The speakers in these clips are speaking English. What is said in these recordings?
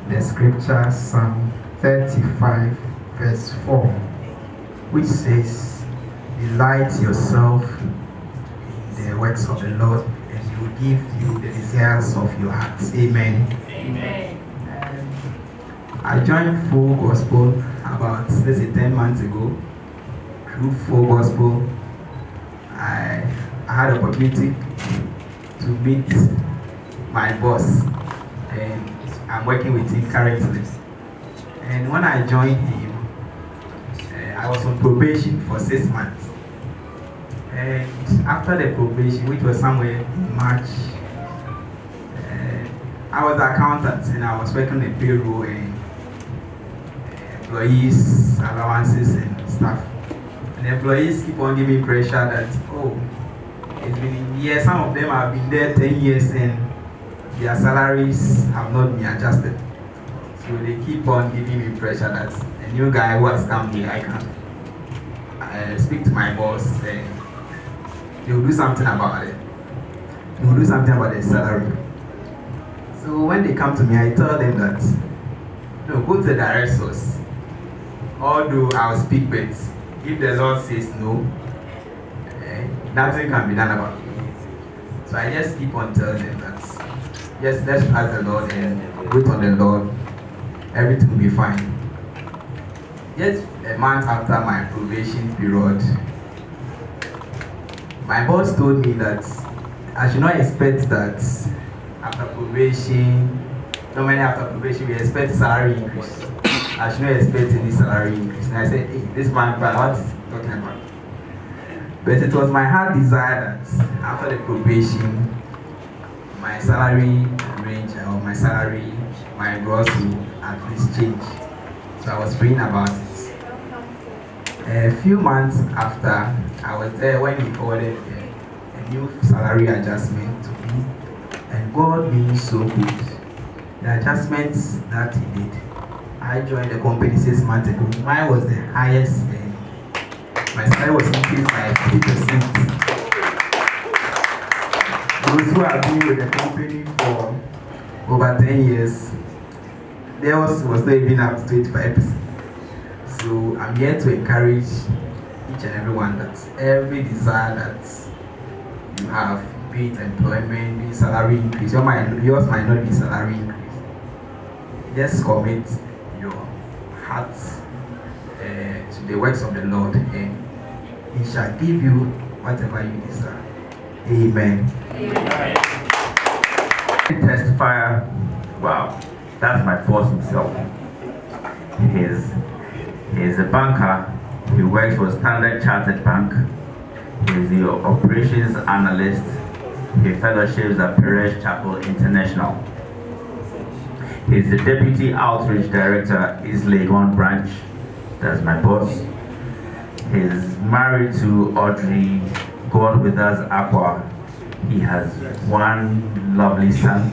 The scripture, Psalm 35, verse 4, which says, "Delight yourself in the works of the Lord, and He will give you the desires of your heart." Amen. Amen. I joined Full Gospel about, let's say, 10 months ago. Through Full Gospel, I had the opportunity to meet my boss, and I'm working with him currently. And when I joined him, I was on probation for 6 months. And after the probation, which was somewhere in March, I was an accountant and I was working on payroll and employees' allowances and stuff. And the employees keep on giving pressure that, oh, it's been years, some of them have been there 10 years and their salaries have not been adjusted. So they keep on giving me pressure that a new guy who has come here, I can speak to my boss and they'll do something about it. They'll do something about the salary. So when they come to me, I tell them that, no, go to the direct source. Although I'll speak, but if the Lord says no, nothing can be done about it. So I just keep on telling them that, yes, let's ask the Lord and wait on the Lord. Everything will be fine. Just a month after my probation period, my boss told me that I should not expect that after probation, normally after probation we expect salary increase. I should not expect any salary increase. And I said, hey, this man, what is he talking about? But it was my heart desire that after the probation, my salary range or my salary, my gross will at least change. So I was praying about it. A few months after, I was there when he forwarded a new salary adjustment to me. And God being so good, the adjustments that He did, I joined the company 6 months ago. Mine was the highest. My salary was increased by 50%. Those who have been with the company for over 10 years, theirs was not even up to 25%. So I'm here to encourage each and everyone that every desire that you have, be it employment, be it salary increase, yours might not be salary increase. Just commit your heart to the works of the Lord, and He shall give you whatever you desire. Amen. Amen. Testifier, wow, that's my boss himself. He's a banker. He works for Standard Chartered Bank. He's the operations analyst. He fellowships at Agape Chapter International. He's the deputy outreach director, East Legon branch. That's my boss. He's married to Audrey, God with us, Aqua. He has one lovely son,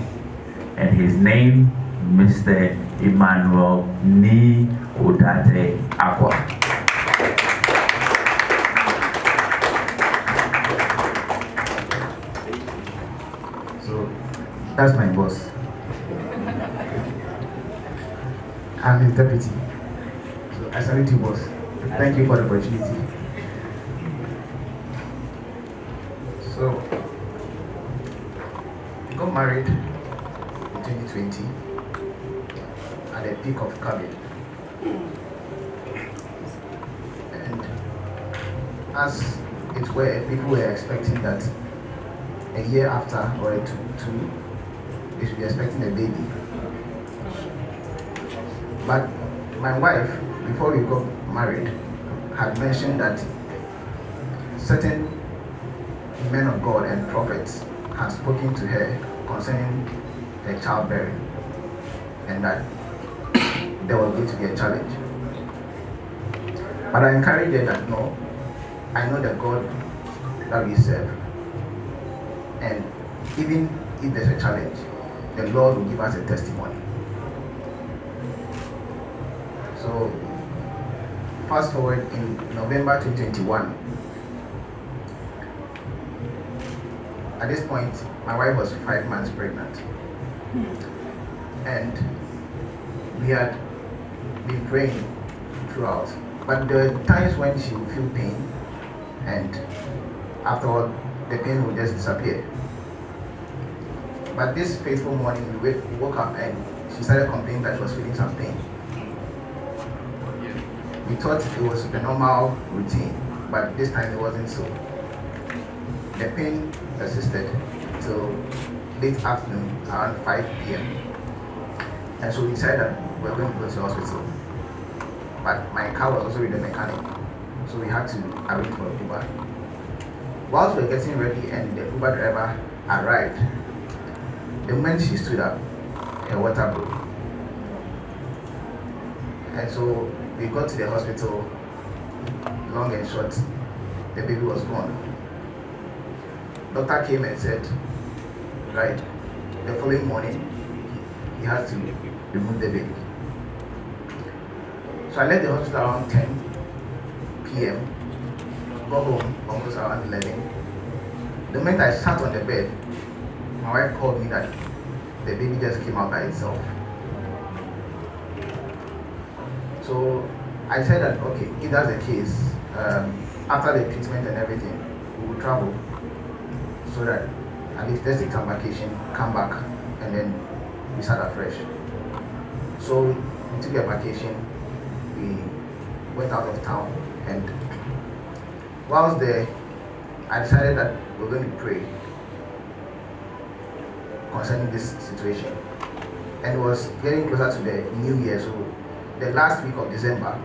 and his name, Mr. Emmanuel Ni Odate Aqua. So that's my boss. I'm his deputy. So I salute you, boss. Thank you for the opportunity. So we got married in 2020 at the peak of COVID. And as it were, people were expecting that a year after or two, they should be expecting a baby. But my wife, before we got married, had mentioned that certain men of God and prophets had spoken to her concerning the childbearing, and that there was going to be a challenge. But I encouraged her that no, I know the God that we serve, and even if there's a challenge, the Lord will give us a testimony. So fast forward in November 2021. At this point, my wife was 5 months pregnant. and we had been praying throughout. But there were times when she would feel pain, and afterward, the pain would just disappear. But this fateful morning, we woke up and she started complaining that she was feeling some pain. We thought it was the normal routine, but this time it wasn't so. The pain persisted till late afternoon, around 5 p.m. And so we decided that we were going to go to the hospital. But my car was also with the mechanic, so we had to arrange for Uber. Whilst we were getting ready and the Uber driver arrived, the moment she stood up, her water broke. And so we got to the hospital, long and short, the baby was gone. Doctor came and said, right, the following morning, he has to remove the baby. So I left the hospital around 10 p.m., got home almost around 11. The moment I sat on the bed, my wife called me that the baby just came out by itself. So I said that, okay, if that's the case, after the treatment and everything, we will travel so that at least let's take some vacation, come back, and then we start afresh. So we took a vacation, we went out of town, and whilst there, I decided that we're going to pray concerning this situation. And it was getting closer to the new year, so the last week of December,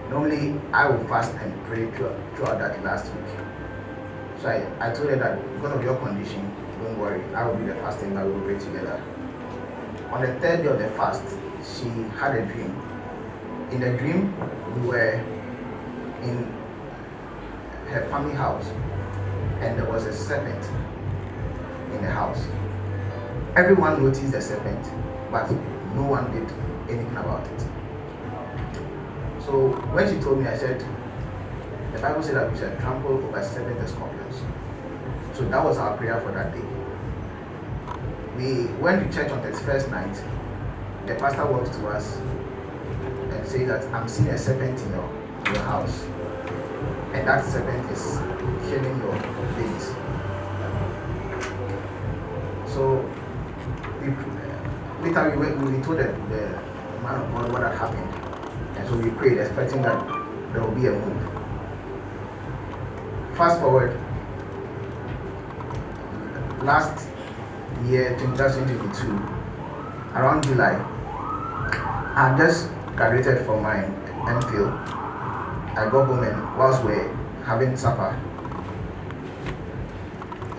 normally I will fast and pray throughout that last week. So I told her that because of your condition, don't worry, I will do the fasting, I will pray together. On the third day of the fast, she had a dream. In the dream, we were in her family house, and there was a serpent in the house. Everyone noticed the serpent, but no one did anything about it. So when she told me, I said, the Bible said that we should trample over serpents and scorpions. So that was our prayer for that day. We went to church on the first night. The pastor walked to us and said that I'm seeing a serpent in your house, and that serpent is killing your babies. So later we told the man of God what had happened, and so we prayed expecting that there will be a move. Fast forward, last year 2022, around July, I had just graduated from my MPhil. I got home, and whilst we were having supper,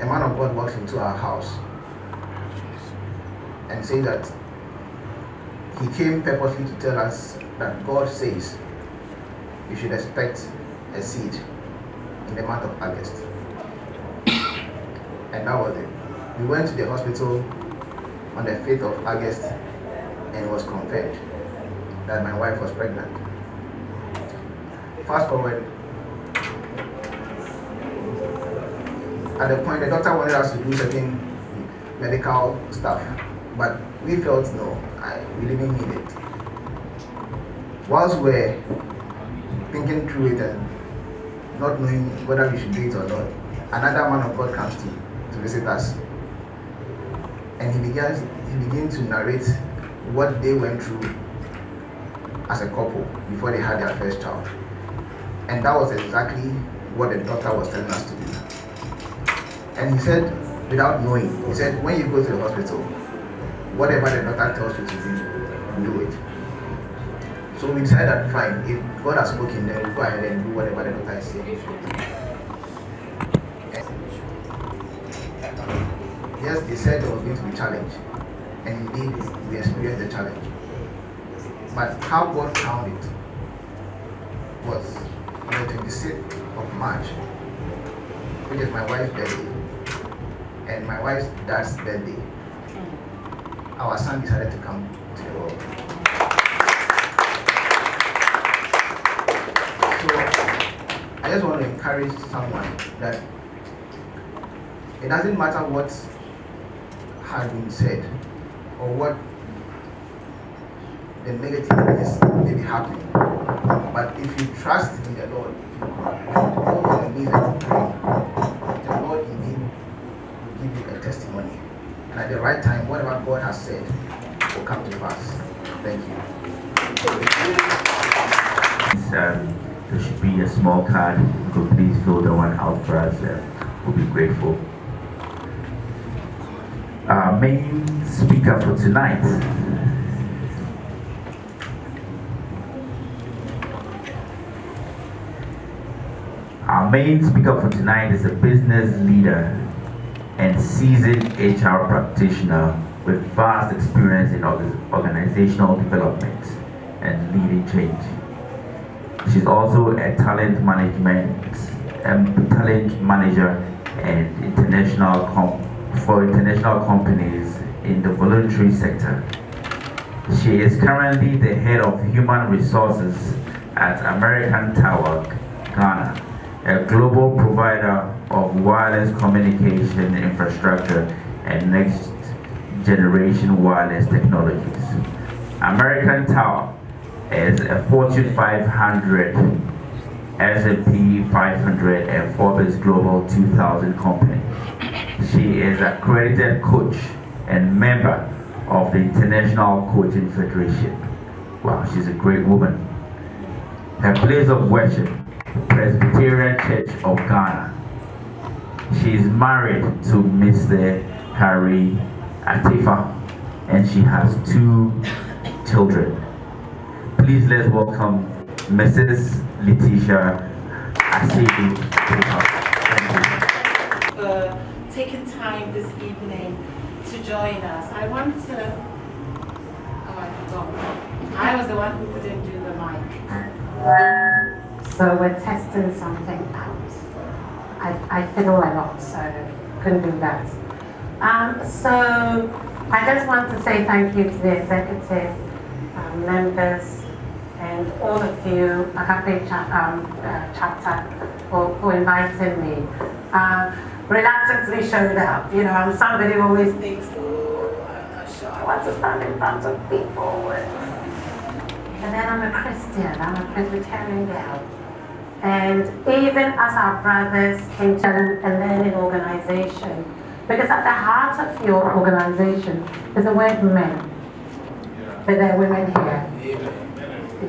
a man of God walked into our house and said that he came purposely to tell us that God says you should expect a seed in the month of August. And that was it. We went to the hospital on the 5th of August, and it was confirmed that my wife was pregnant. Fast forward, at the point the doctor wanted us to do certain medical stuff, but we felt no, we didn't need it. Whilst we were thinking through it and not knowing whether we should do it or not, another man of God comes to visit us, and he began to narrate what they went through as a couple before they had their first child. And that was exactly what the doctor was telling us to do. And he said, without knowing, he said, when you go to the hospital, whatever the doctor tells you to do it. So we decided that fine, if God has spoken, then we'll go ahead and do whatever the doctor is saying. Yes, they said there was going to be a challenge, and indeed we experienced the challenge. But how God found it was on the 26th of March, which is my wife's birthday, and my wife's dad's birthday. Our son decided to come to the world. So I just want to encourage someone that it doesn't matter what had been said or what the negative things may be happening. But if you trust in the Lord, if you go on the knees and pray, the Lord indeed will give you a testimony. And at the right time, whatever God has said will come to pass. Thank you. There should be a small card. You could please fill the one out for us. We'll be grateful. Our main speaker for tonight is a business leader and seasoned HR practitioner with vast experience in organizational development and leading change. She's also a talent manager and for international companies in the voluntary sector. She is currently the head of human resources at American Tower, Ghana, a global provider of wireless communication infrastructure and next generation wireless technologies. American Tower is a Fortune 500, S&P 500 and Forbes Global 2000 company. She is an accredited coach and member of the International Coaching Federation. Wow, she's a great woman. Her place of worship, Presbyterian Church of Ghana. She is married to Mr. Asiedu-Attafuah and she has 2 children. Please let's welcome Mrs. Letitia Asiedu-Attafuah. Thank you. Taking time this evening to join us. I want to. Oh, I forgot. I was the one who couldn't do the mic. So we're testing something out. I fiddle a lot, so couldn't do that. So I just want to say thank you to the executive members and all of you, Agape Chapter, for inviting me. Reluctantly showed up. You know, I'm somebody who always thinks, oh, I'm not sure I want to stand in front of people. And then I'm a Christian, I'm a Presbyterian girl. And even as our brothers came to a learning organization, because at the heart of your organization is the word men. But there are women here.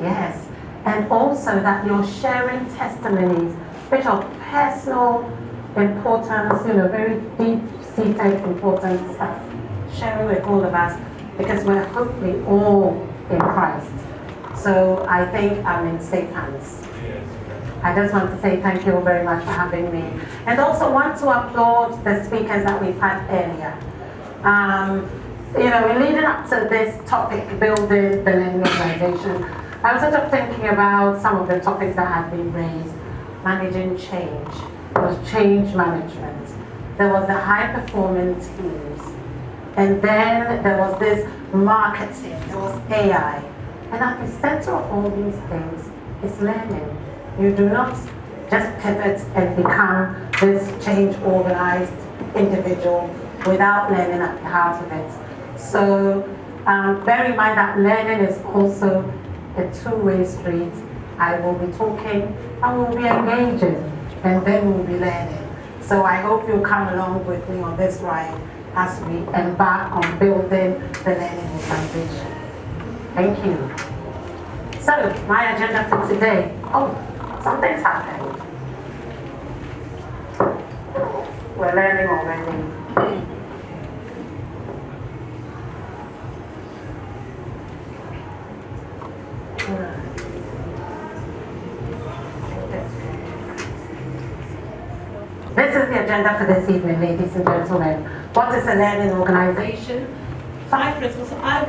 Yes. And also that you're sharing testimonies which are personal importance, you know, very deep-seated importance stuff, sharing with all of us, because we're hopefully all in Christ. So I think I'm in safe hands. I just want to say thank you very much for having me. And also want to applaud the speakers that we've had earlier. You know, in leading up to this topic, building the learning organization, I was sort of thinking about some of the topics that have been raised. Managing change. There was change management. There was the high-performing teams. And then there was this marketing. There was AI. And at the center of all these things is learning. You do not just pivot and become this change-organized individual without learning at the heart of it. So bear in mind that learning is also a two-way street. I will be talking, I will be engaging, and then we'll be learning. So I hope you'll come along with me on this ride as we embark on building the learning organization. Thank you. So, my agenda for today. Oh, something's happened. We're learning already. This is the agenda for this evening, ladies and gentlemen. What is a learning organization? 5 principles. I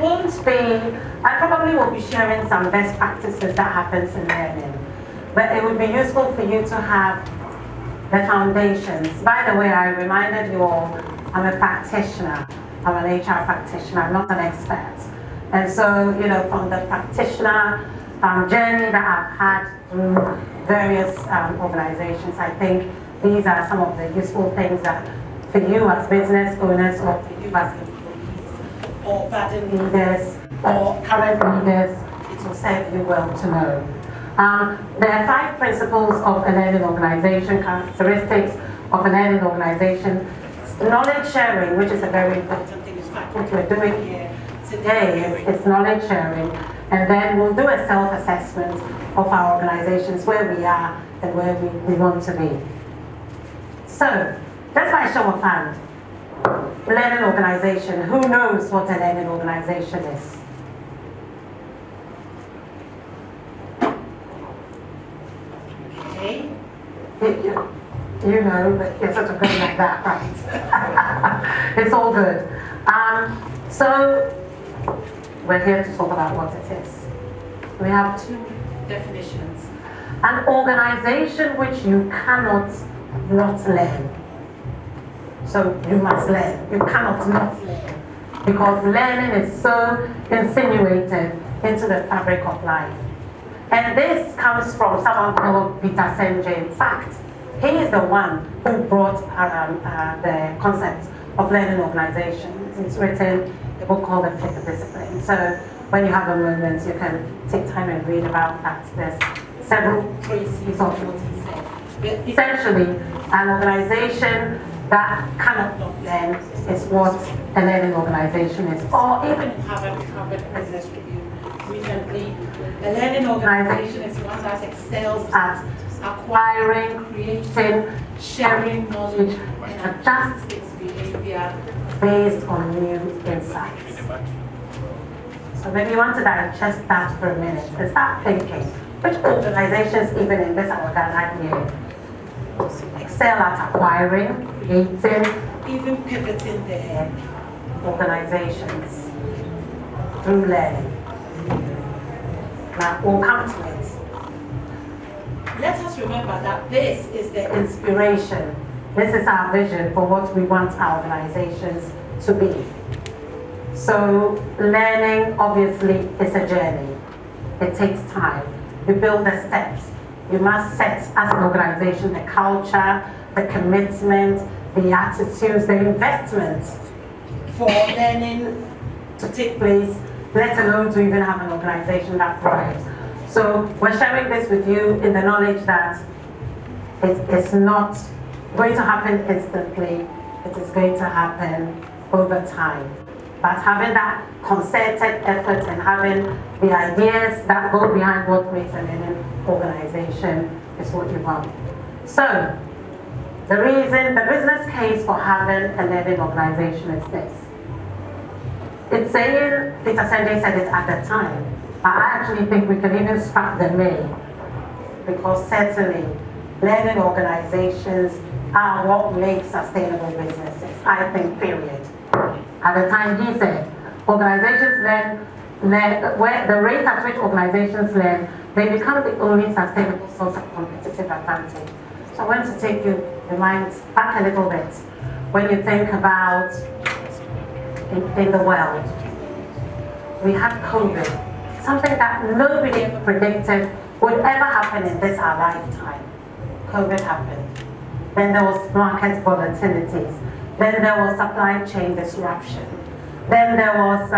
probably will be sharing some best practices that happens in learning. But it would be useful for you to have the foundations. By the way, I reminded you all, I'm a practitioner. I'm an HR practitioner, I'm not an expert. And so, you know, from the practitioner journey that I've had through various organizations, I think these are some of the useful things that for you as business owners or for you as employees or garden leaders or current leaders, it will serve you well to know. There are 5 principles of a learning organization, characteristics of a learning organization. Knowledge sharing, which is a very important thing. In fact, what we're doing here today is knowledge sharing. And then we'll do a self-assessment of our organizations, where we are and where we want to be. So, just by show of hand, learning organization. Who knows what a learning organization is? Okay. You know, but you're sort of going like that, right? It's all good. So, we're here to talk about what it is. We have 2 definitions. An organization which you cannot not learn. So you must learn. You cannot not learn. Because learning is so insinuated into the fabric of life. And this comes from someone called Peter Senge. In fact, he is the one who brought the concept of learning organizations. It's written a book called The Fifth Discipline. So when you have a moment, you can take time and read about that. There's several traces of what he said. But essentially, an organization that cannot not learn is what a learning organization is. Or even in Harvard Business Review recently, a learning organization is one that excels at acquiring, creating, sharing knowledge, and adjusts its behavior based on new insights. So maybe you want to digest that for a minute and start thinking, which organizations, even in this our Ghana here, excel at acquiring, creating, even pivoting their organizations through learning. Now, we'll come to it. Let us remember that this is the inspiration. This is our vision for what we want our organizations to be. So, learning obviously is a journey. It takes time. You build the steps. You must set as an organization the culture, the commitment, the attitudes, the investment for learning to take place, let alone to even have an organization that thrives. So we're sharing this with you in the knowledge that it's not going to happen instantly, it is going to happen over time. But having that concerted effort and having the ideas that go behind what makes a learning organization is what you want. So, the business case for having a learning organization is this. It's saying, Peter Senge said it at the time, but I actually think we can even scrap the may, because certainly learning organizations are what makes sustainable businesses, I think, period. At the time he said, organizations learn where the rate at which organizations learn, they become the only sustainable source of competitive advantage. So I want to take your mind back a little bit. When you think about in the world, we had COVID, something that nobody ever predicted would ever happen in this our lifetime. COVID happened. Then there was market volatilities. Then there was supply chain disruption. Then there was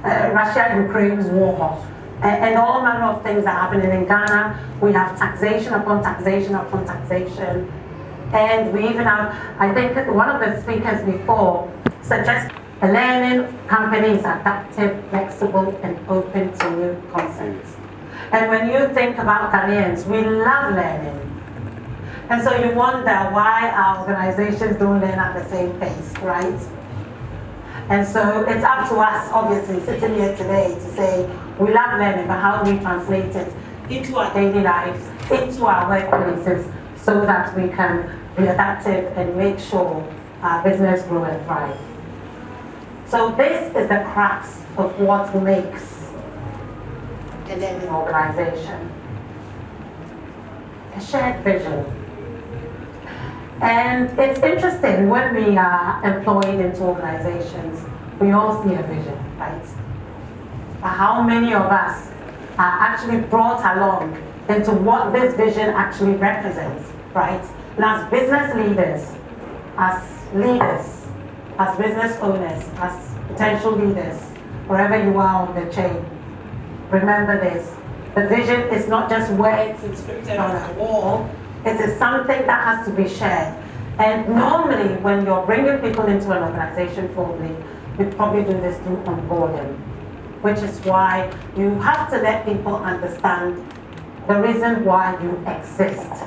Russia-Ukraine war. And all manner of things are happening in Ghana. We have taxation upon taxation upon taxation. And we even have, I think one of the speakers before suggested a learning company is adaptive, flexible, and open to new concepts. And when you think about Ghanaians, we love learning. And so you wonder why our organizations don't learn at the same pace, right? And so it's up to us, obviously, sitting here today to say, we love learning, but how do we translate it into our daily lives, into our workplaces, so that we can be adaptive and make sure our business grow and thrive. So this is the crux of what makes a learning organization. A shared vision. And it's interesting, when we are employed into organizations, we all see a vision, right? But how many of us are actually brought along into what this vision actually represents, right? And as business leaders, as business owners, as potential leaders, wherever you are on the chain, remember this. The vision is not just words inscripted on a wall. It is something that has to be shared. And normally, when you're bringing people into an organization formally, you probably do this through onboarding, which is why you have to let people understand the reason why you exist,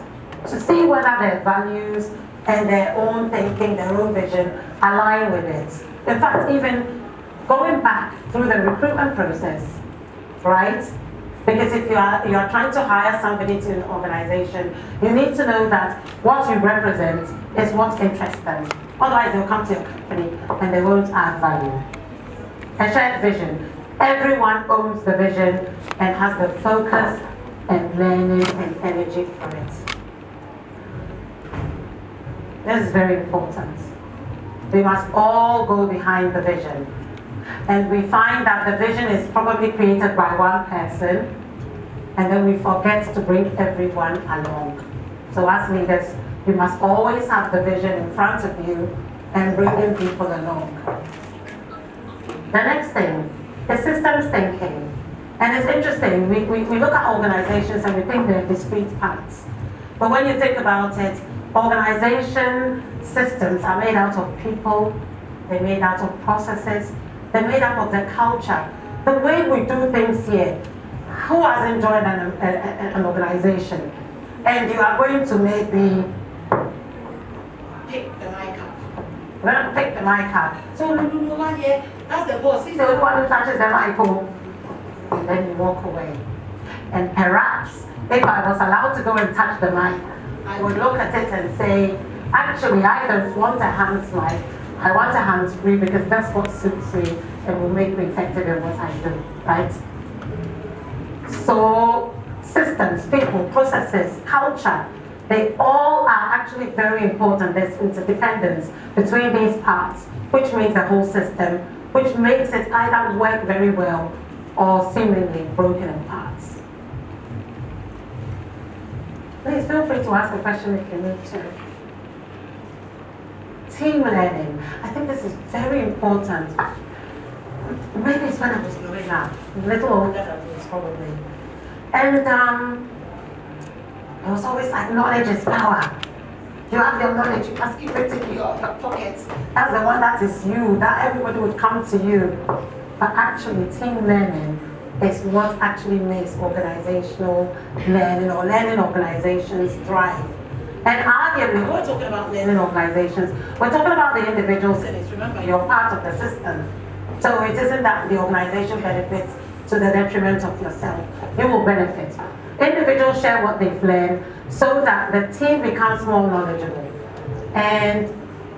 to see whether their values and their own thinking, their own vision align with it. In fact, even going back through the recruitment process, right? Because if you are trying to hire somebody to an organization, you need to know that what you represent is what interests them. Otherwise, they'll come to your company and they won't add value. A shared vision. Everyone owns the vision and has the focus and learning and energy for it. This is very important. We must all go behind the vision. And we find that the vision is probably created by one person, and then we forget to bring everyone along. So as leaders, you must always have the vision in front of you and bringing people along. The next thing is systems thinking. And it's interesting, we look at organizations and we think they're discrete parts. But when you think about it, organization systems are made out of people, they're made out of processes, they're made up of the culture. The way we do things here, who has enjoyed an organization? And you are going to maybe pick the mic up. We're going to pick the mic up. So, here, that's the boss. He's the only one who touches the mic. And then you walk away. And perhaps, if I was allowed to go and touch the mic, I would look at it and say, actually, I don't want a hands mic. I want a hands-free because that's what suits me and will make me effective in what I do, right? So, systems, people, processes, culture, they all are actually very important. There's interdependence between these parts, which makes the whole system, which makes it either work very well or seemingly broken in parts. Please feel free to ask a question if you need to. Team learning. I think this is very important. Maybe it's when I was growing up, a little older than this probably. And it was always like, knowledge is power. You have your knowledge, you must keep it in your pocket. That's the one that is you, that everybody would come to you. But actually, team learning is what actually makes organizational learning or learning organizations thrive. And arguably, we're talking about learning organizations, we're talking about the individuals in it. Remember, you're part of the system. So it isn't that the organization benefits to the detriment of yourself. You will benefit. Individuals share what they've learned so that the team becomes more knowledgeable. And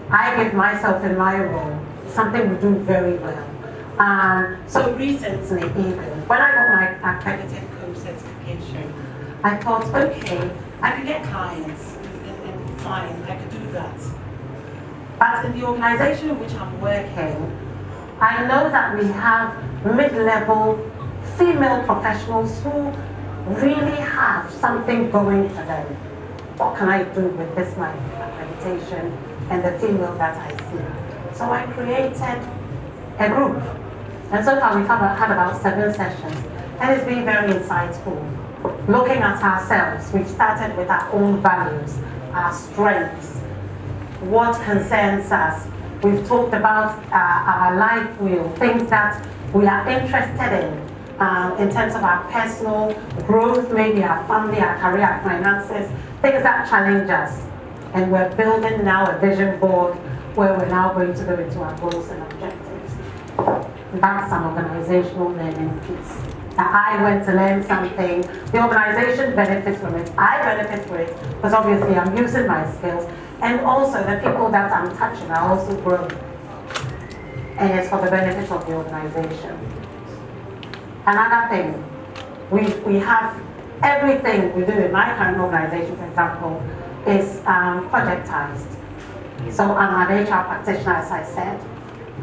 I give myself in my role something we do very well. So recently even, when I got my Accredited coach certification, I thought, okay, I could get clients, and fine, I could do that. But in the organization in which I'm working, I know that we have mid-level female professionals who really have something going for them. What can I do with this, my accreditation, and the female that I see? So I created a group. And so far we've had about 7 sessions. And it's been very insightful. Looking at ourselves, we've started with our own values, our strengths, what concerns us. We've talked about our life wheel, things that we are interested in terms of our personal growth, maybe our family, our career, our finances, things that challenge us. And we're building now a vision board where we're now going to go into our goals and objectives. That's an organizational learning piece. I went to learn something, the organization benefits from it, I benefit from it, because obviously I'm using my skills, and also the people that I'm touching are also growing. And it's for the benefit of the organization. Another thing, we have everything we do in my current organization, for example, is projectized. So I'm an HR practitioner, as I said.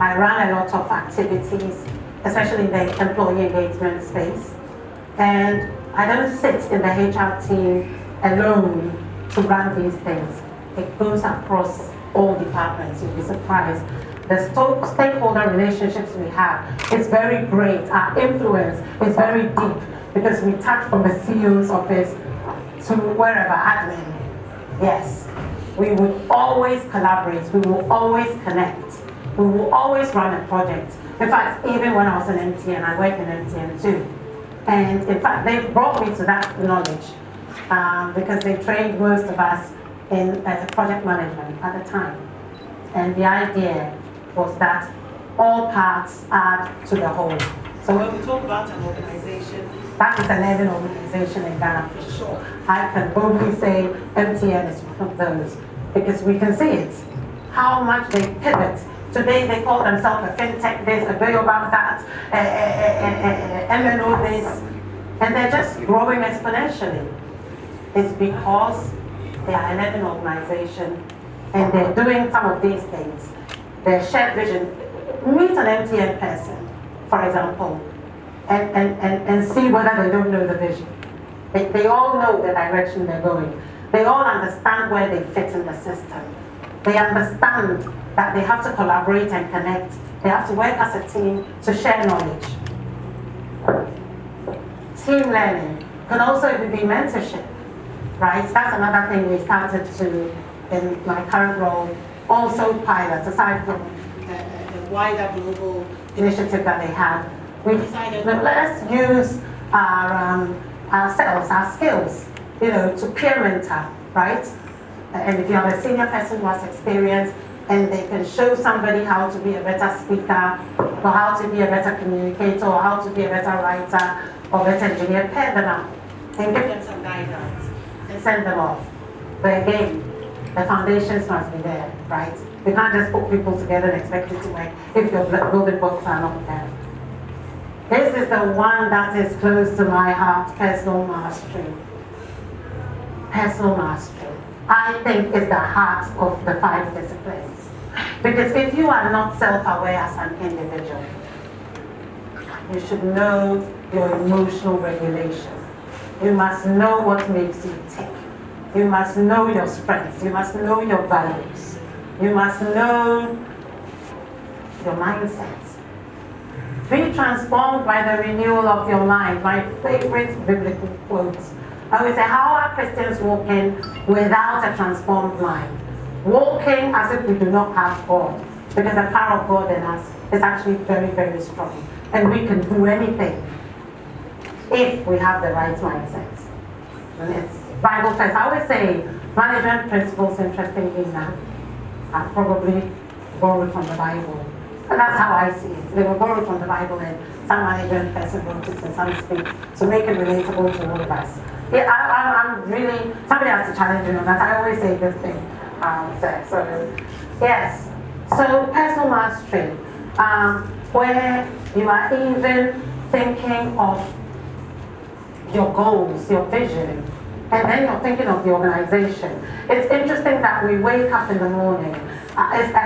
I run a lot of activities, especially in the employee engagement space. And I don't sit in the HR team alone to run these things. It goes across all departments. You'll be surprised The stakeholder relationships we have is very great. Our influence is very deep because we touch from the CEO's office to wherever, admin. Yes, we would always collaborate. We will always connect. We will always run a project. In fact, even when I was in MTN, I worked in MTN too. And in fact, they brought me to that knowledge because they trained most of us in project management at the time. And the idea was that all parts add to the whole. So when we talk about an organization, that is an urban organization in Ghana for sure. I can boldly say MTN is one of those because we can see it, how much they pivot. Today they call themselves a fintech this, a Bayobank that, MNO this, and they're just growing exponentially. It's because they are an urban organization and they're doing some of these things. Their shared vision. Meet an MTN person, for example, and see whether they don't know the vision. They all know the direction they're going. They all understand where they fit in the system. They understand that they have to collaborate and connect. They have to work as a team to share knowledge. Team learning can also be mentorship, right? That's another thing we started to, in my current role, also pilot, aside from the wider global initiative that they had. We decided, let's use ourselves, our skills, to peer mentor, right? And if you have a senior person who has experience and they can show somebody how to be a better speaker, or how to be a better communicator, or how to be a better writer, or better engineer, pair them up and give them some guidance and send them off. But again, the foundations must be there, right? We can't just put people together and expect it to work if your building blocks are not there. This is the one that is close to my heart, personal mastery. Personal mastery, I think, is the heart of the 5 disciplines. Because if you are not self-aware as an individual, you should know your emotional regulation. You must know what makes you tick. You must know your strengths. You must know your values. You must know your mindset. Be transformed by the renewal of your mind. My favorite biblical quote. I always say, how are Christians walking without a transformed mind? Walking as if we do not have God. Because the power of God in us is actually very, very strong. And we can do anything if we have the right mindset. And it's Bible first. I always say management principles, interestingly enough, are probably borrowed from the Bible. And that's how I see it. They were borrowed from the Bible, and some management person wrote it in some speak to make it relatable to all of us. Yeah, I'm really, somebody has to challenge me on that. I always say this thing. So yes. So personal mastery, where you are even thinking of your goals, your vision, and then you're thinking of the organization. It's interesting that we wake up in the morning.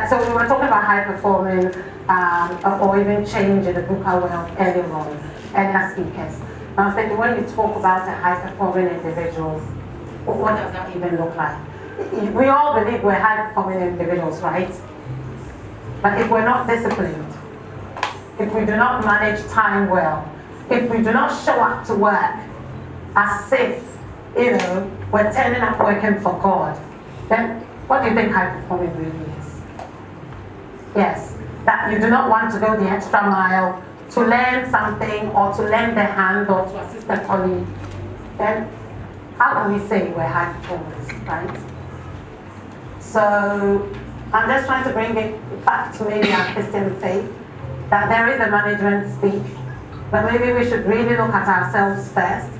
So we were talking about high performing or even change in the book I went earlier on, and as speakers. And I was thinking, when you talk about a high performing individual, what does that even look like? We all believe we're high performing individuals, right? But if we're not disciplined, if we do not manage time well, if we do not show up to work as if, we're turning up working for God, then what do you think high performing really is? Yes, that you do not want to go the extra mile to learn something or to lend a hand or to assist a colleague, then how can we say we're high performers, right? So I'm just trying to bring it back to maybe our Christian faith, that there is a management speak, but maybe we should really look at ourselves first,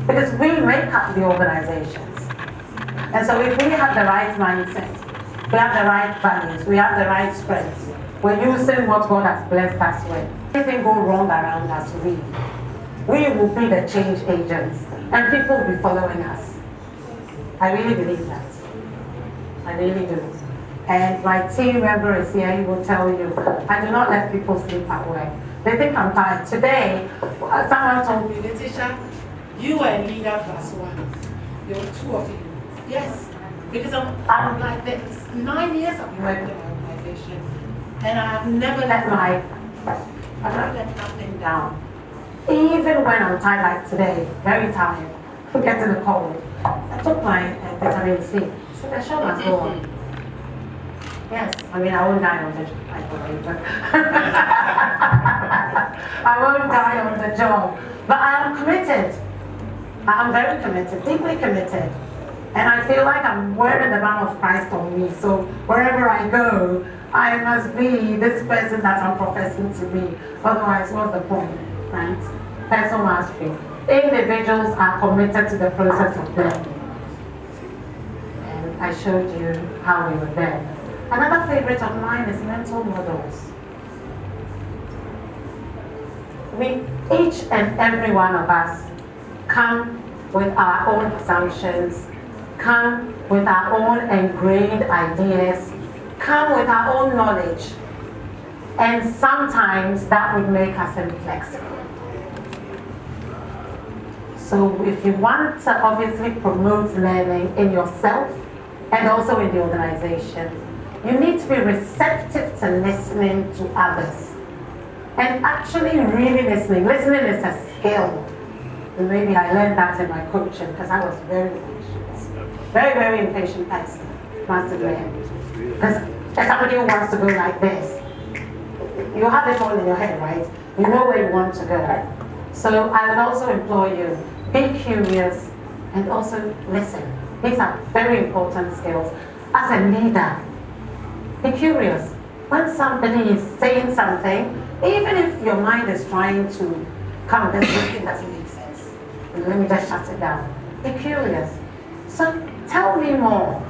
because we make up the organizations. And so if we have the right mindset, we have the right values, we have the right strengths, we're using what God has blessed us with. Anything go wrong around us, we will be the change agents, and people will be following us. I really believe that. I really do. And my team member is here, he will tell you, I do not let people sleep at work. They think I'm tired. Today, someone told me, Letitia, you are leader +1. There were 2 of you. Yes, because I'm like this. 9 years I've been working in my organization. And I've never let nothing down. Even when I'm tired, like today, very tired, getting a cold, I took my vitamin C. So the show must go on. Yes, I mean, I won't die on the job. I won't die on the job. But I am committed. I am very committed, deeply committed. And I feel like I'm wearing the banner of Christ on me. So wherever I go, I must be this person that I'm professing to be. Otherwise, what's the point, right? Personal mastery. Individuals are committed to the process of learning. And I showed you how we were there. Another favorite of mine is mental models. Each and every one of us come with our own assumptions, come with our own ingrained ideas, come with our own knowledge, and sometimes that would make us inflexible. So if you want to obviously promote learning in yourself and also in the organization, you need to be receptive to listening to others. And actually really listening. Listening is a skill. And maybe I learned that in my coaching because I was very impatient. Very, very impatient person, must admit. Because there's somebody who wants to go like this. You have it all in your head, right? You know where you want to go. So I would also implore you, be curious and also listen. These are very important skills. As a leader, be curious. When somebody is saying something, even if your mind is trying to come, this thing doesn't make sense. Let me just shut it down. Be curious. So tell me more.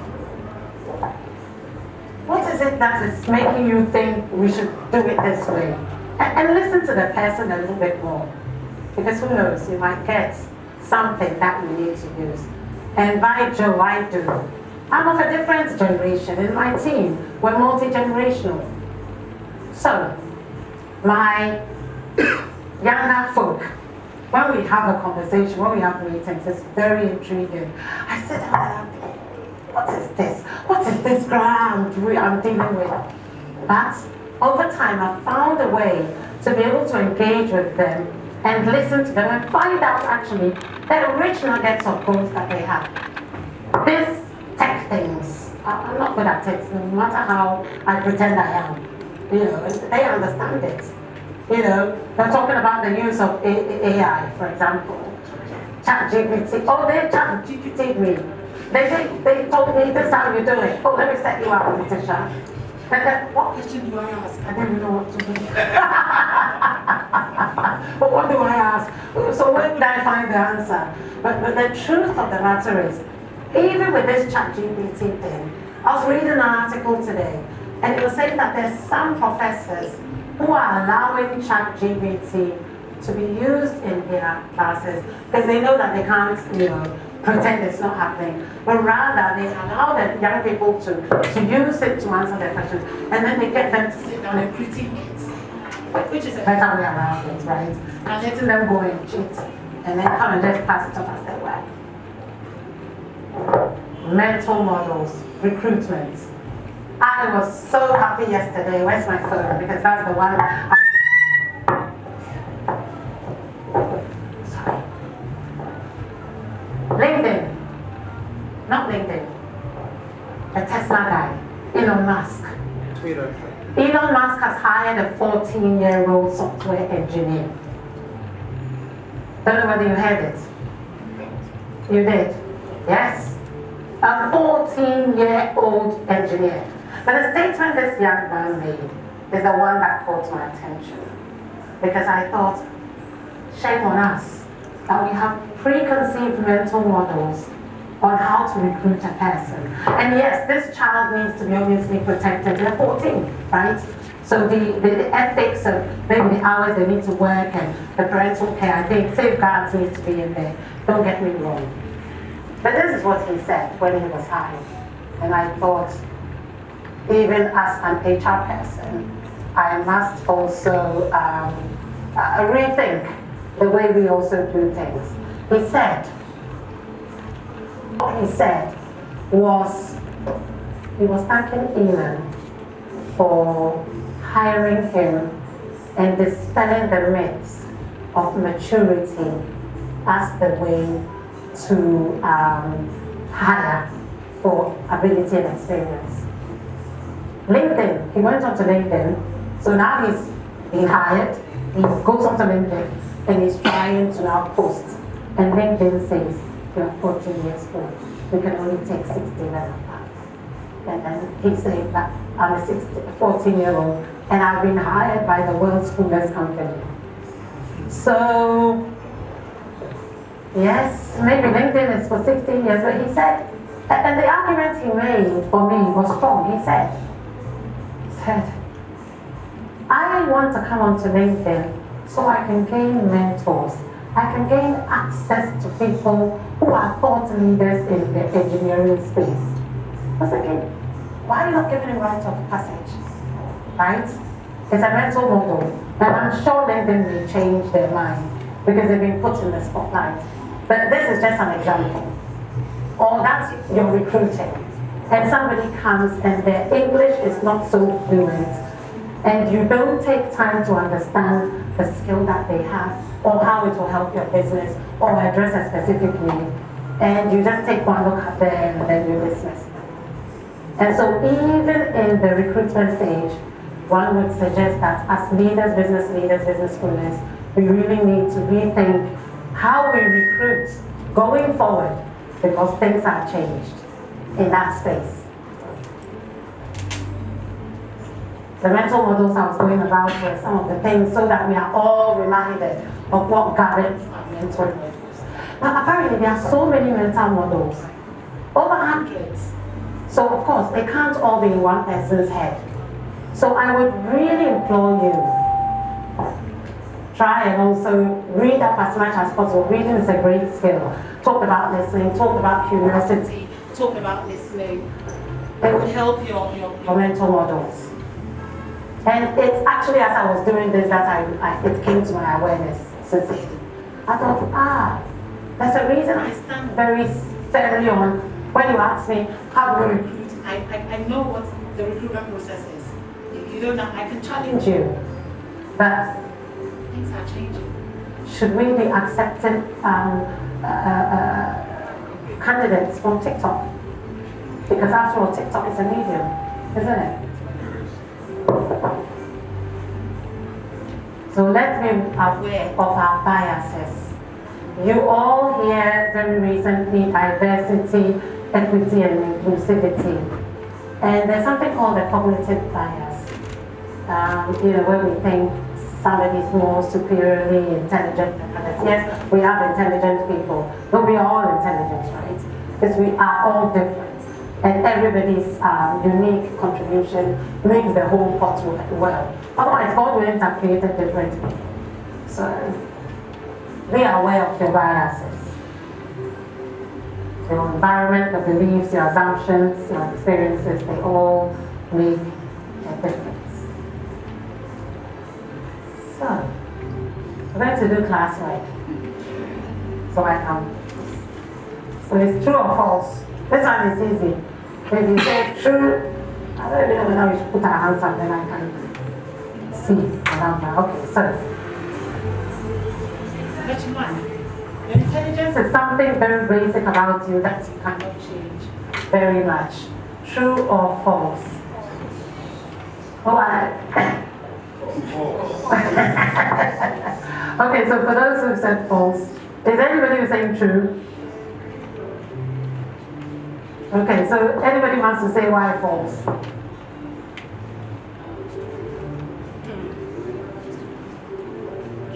What is it that is making you think we should do it this way? And listen to the person a little bit more. Because who knows, you might get something that you need to use. And by Joe, I do. I'm of a different generation. In my team, we're multi-generational. So, my younger folk, when we have a conversation, when we have meetings, it's very intriguing. I said, what is this? What is this ground I'm dealing with? But over time, I've found a way to be able to engage with them and listen to them and find out actually the rich nuggets of goals that they have. These tech things, I'm not good at it, no matter how I pretend I am. You know, they understand it. You know, they're talking about the use of AI, for example. ChatGPT. Oh, they ChatGPT'd me. They told me this is how you do it. Oh, let me set you up, Letitia. And then, what question do I ask? I don't know what to do. But what do I ask? So where would I find the answer? But the truth of the matter is, even with this ChatGPT thing, I was reading an article today, and it was saying that there's some professors who are allowing ChatGPT to be used in their classes because they know that they can't, pretend it's not happening, but rather they allow the young people to use it to answer their questions, and then they get them to sit down and critique it, which is a better way around it, right? And letting them go and cheat, and then come and just pass it off as their work. Mental models, recruitment. I was so happy yesterday. Where's my phone? Because that's the one. Sorry. LinkedIn. Not LinkedIn. The Tesla guy. Elon Musk. Twitter. Elon Musk has hired a 14-year-old software engineer. Don't know whether you heard it. You did? Yes. A 14-year-old engineer. But the statement this young man made is the one that caught my attention. Because I thought, shame on us that we have preconceived mental models on how to recruit a person. And yes, this child needs to be obviously protected. They're 14, right? So the ethics of maybe the hours they need to work and the parental care, I think safeguards need to be in there. Don't get me wrong. But this is what he said when he was hired. And I thought, even as an HR person, I must also rethink the way we also do things. What he said was, he was thanking Elon for hiring him and dispelling the myths of maturity as the way to hire for ability and experience. LinkedIn, he went on to LinkedIn, so now he's been hired, he goes on to LinkedIn and he's trying to now post. And LinkedIn says, you're 14 years old, we can only take 16 and above. And then he's saying that I'm a 14-year-old and I've been hired by the world's coolest company. So, yes, maybe LinkedIn is for 16 years, but he said, and the argument he made for me was strong. He said, I want to come onto LinkedIn so I can gain mentors. I can gain access to people who are thought leaders in the engineering space. I was thinking, why are you not giving him right of passage? Right? It's a mental model. And I'm sure LinkedIn may change their mind because they've been put in the spotlight. But this is just an example. Or that's your recruiting. And somebody comes and their English is not so fluent. And you don't take time to understand the skill that they have or how it will help your business or address a specific need. And you just take one look at them and then you dismiss them. And so even in the recruitment stage, one would suggest that as leaders, business owners, we really need to rethink how we recruit going forward because things have changed in that space. The mental models I was going about were some of the things so that we are all reminded of what governs our mental models. Now apparently there are so many mental models, over hundreds. So of course they can't all be in one person's head. So I would really implore you, try and also read up as much as possible. Reading is a great skill. Talk about listening, talk about curiosity, talk about listening. It would help your mental models. And it's actually as I was doing this that it came to my awareness sincerely. I thought, there's a reason I stand very firmly on when you ask me how do we recruit. I know what the recruitment process is. You don't know, I can challenge you. But things are changing. Should we be accepting candidates from TikTok? Because after all, TikTok is a medium, isn't it? So let's be aware of our biases. You all hear very recently diversity, equity, and inclusivity. And there's something called a cognitive bias. Where we think somebody's more superiorly intelligent than others. Yes, we have intelligent people, but we are all intelligent, right? Because we are all different. And everybody's unique contribution makes the whole pot work well. Otherwise, God wouldn't have created different people. So, be aware of your biases. Your environment, your beliefs, your assumptions, your experiences, they all make a difference. So, we're going to do classwork. So I can. So it's true or false? This one is easy. If you say true, I don't even know whether we should put our hands up, then I can see the number. Okay, so. Which one? Intelligence is something very basic about you that you cannot change very much. True or false? Okay, so for those who said false, is anybody who's saying true? Okay, so anybody wants to say why false?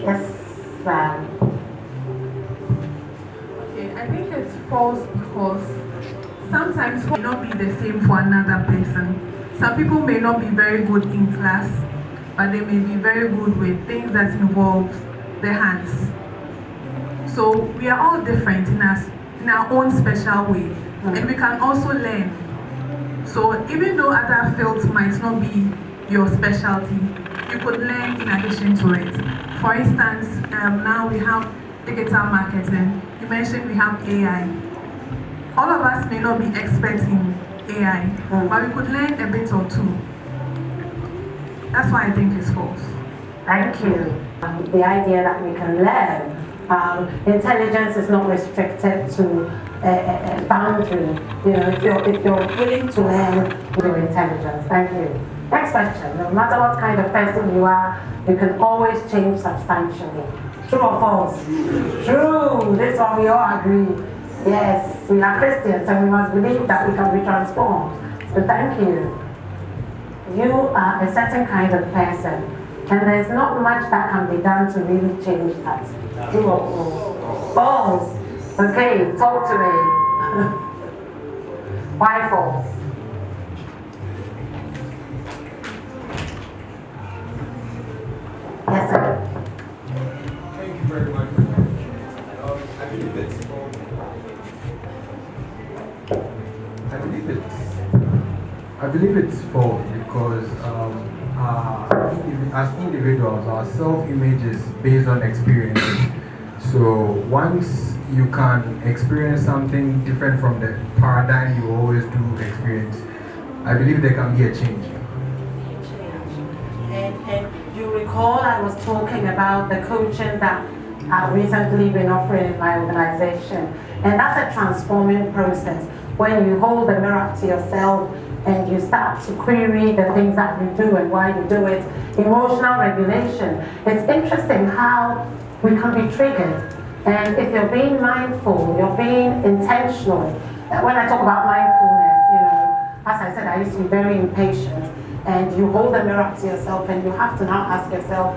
Yes, ma'am. Okay, I think it's false because sometimes it may not be the same for another person. Some people may not be very good in class, but they may be very good with things that involve their hands. So we are all different in our own special way. And we can also learn. So even though other fields might not be your specialty, you could learn in addition to it. For instance, now we have digital marketing. You mentioned we have AI. All of us may not be experts in AI, but we could learn a bit or two. That's why I think it's false. Thank you. The idea that we can learn. Intelligence is not restricted to a boundary. You know, if you're willing to learn your intelligence. Thank you. Next question. No matter what kind of person you are, you can always change substantially. True or false? True. This one we all agree. Yes, we are Christians and we must believe that we can be transformed. So thank you. You are a certain kind of person, and there's not much that can be done to really change that. True or false? False. Okay, talk to me. Why false? Yes, sir. Thank you very much. I believe it's false because as individuals, our self-image is based on experiences. So once you can experience something different from the paradigm you always do experience, I believe there can be a change. And you recall I was talking about the coaching that I've recently been offering in my organization. And that's a transforming process when you hold the mirror up to yourself and you start to query the things that you do and why you do it. Emotional regulation. It's interesting how we can be triggered. And if you're being mindful, you're being intentional. When I talk about mindfulness, you know, as I said, I used to be very impatient. And you hold the mirror up to yourself and you have to now ask yourself,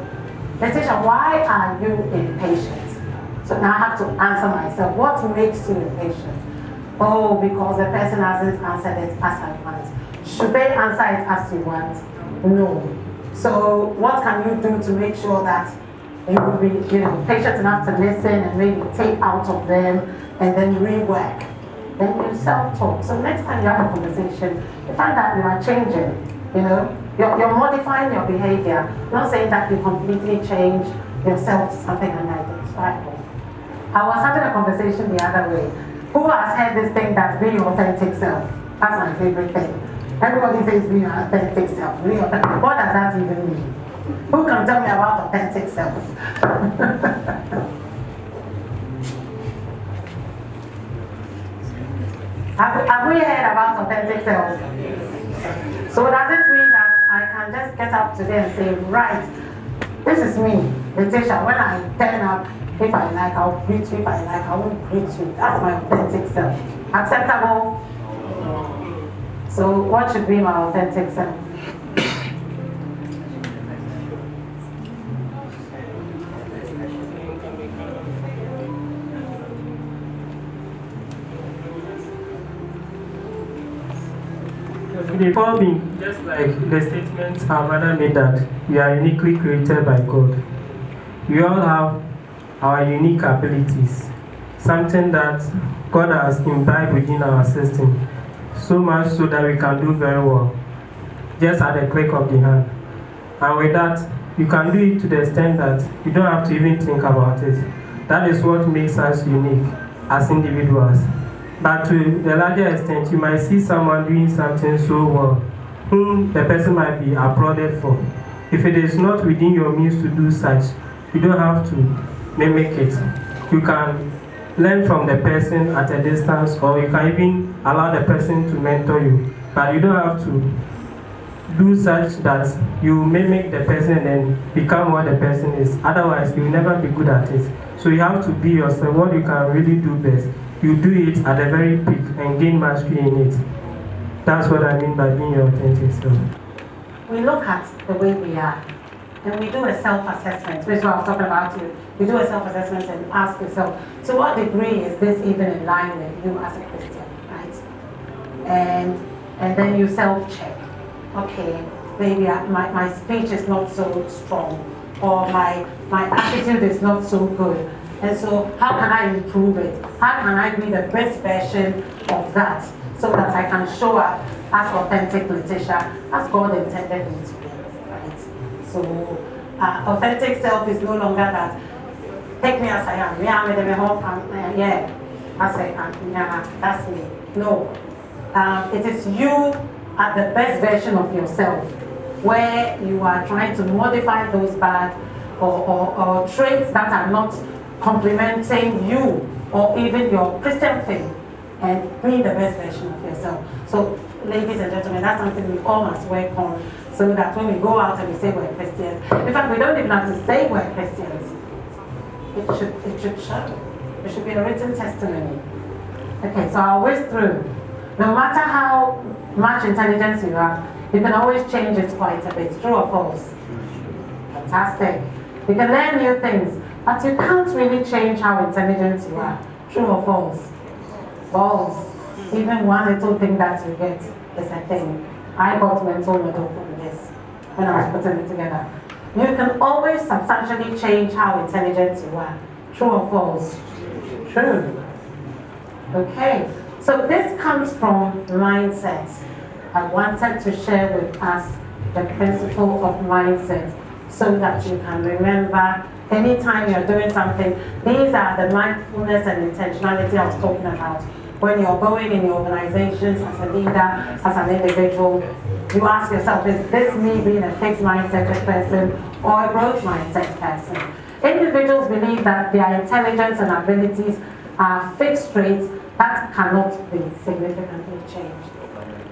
Letitia, why are you impatient? So now I have to answer myself, what makes you impatient? Oh, because the person hasn't answered it as I want. Should they answer it as you want? No. So what can you do to make sure that you will be, patient enough to listen and maybe take out of them and then rework? Then you self-talk. So next time you have a conversation, you find that you are changing. You're modifying your behavior. I'm not saying that you completely change yourself to something unidentifiable. I was having a conversation the other way. Who has heard this thing that's being your authentic self? That's my favorite thing. Everybody says being your authentic self. What does that even mean? Who can tell me about authentic self? Have we heard about authentic self? So does it mean that I can just get up today and say, right, this is me, Letitia. When I turn up, if I like, I'll greet you. If I like, I won't greet you. That's my authentic self. Acceptable? So what should be my authentic self? Before me, just like the statement our mother made that we are uniquely created by God. We all have our unique abilities, something that God has imbibed within our system, so much so that we can do very well, just at the click of the hand. And with that, you can do it to the extent that you don't have to even think about it. That is what makes us unique as individuals. But to the larger extent, you might see someone doing something so well, whom the person might be applauded for. If it is not within your means to do such, you don't have to mimic it. You can learn from the person at a distance, or you can even allow the person to mentor you. But you don't have to do such that you mimic the person and then become what the person is. Otherwise, you will never be good at it. So you have to be yourself, what you can really do best. You do it at the very peak and gain mastery in it. That's what I mean by being your authentic self. We look at the way we are, and we do a self-assessment, which is what I was talking about you. You do a self-assessment and ask yourself, to what degree is this even in line with you as a Christian, right? And then you self-check. Okay, maybe my speech is not so strong, or my attitude is not so good. And so how can I improve it? How can I be the best version of that so that I can show up as authentic Letitia, as God intended me to be, right? So authentic self is no longer that, take me as I am. That's me. No. It is you at the best version of yourself. where you are trying to modify those bad or traits that are not complementing you or even your Christian faith, and be the best version of yourself. So, ladies and gentlemen, that's something we all must work on, so that when we go out and we say we're Christians, in fact, we don't even have to say we're Christians. It should show. It should be a written testimony. Okay, so I'll whiz through. No matter how much intelligence you have, you can always change it quite a bit. True or false? Fantastic. You can learn new things, but you can't really change how intelligent you are. True or false? False. Even one little thing that you get is a thing. I got mental model from this when I was putting it together. You can always substantially change how intelligent you are. True or false? True. Okay, so this comes from mindset. I wanted to share with us the principle of mindset so that you can remember anytime you're doing something. These are the mindfulness and intentionality I was talking about. When you're going in your organizations as a leader, as an individual, you ask yourself, is this me being a fixed mindset person or a growth mindset person? Individuals believe that their intelligence and abilities are fixed traits that cannot be significantly changed.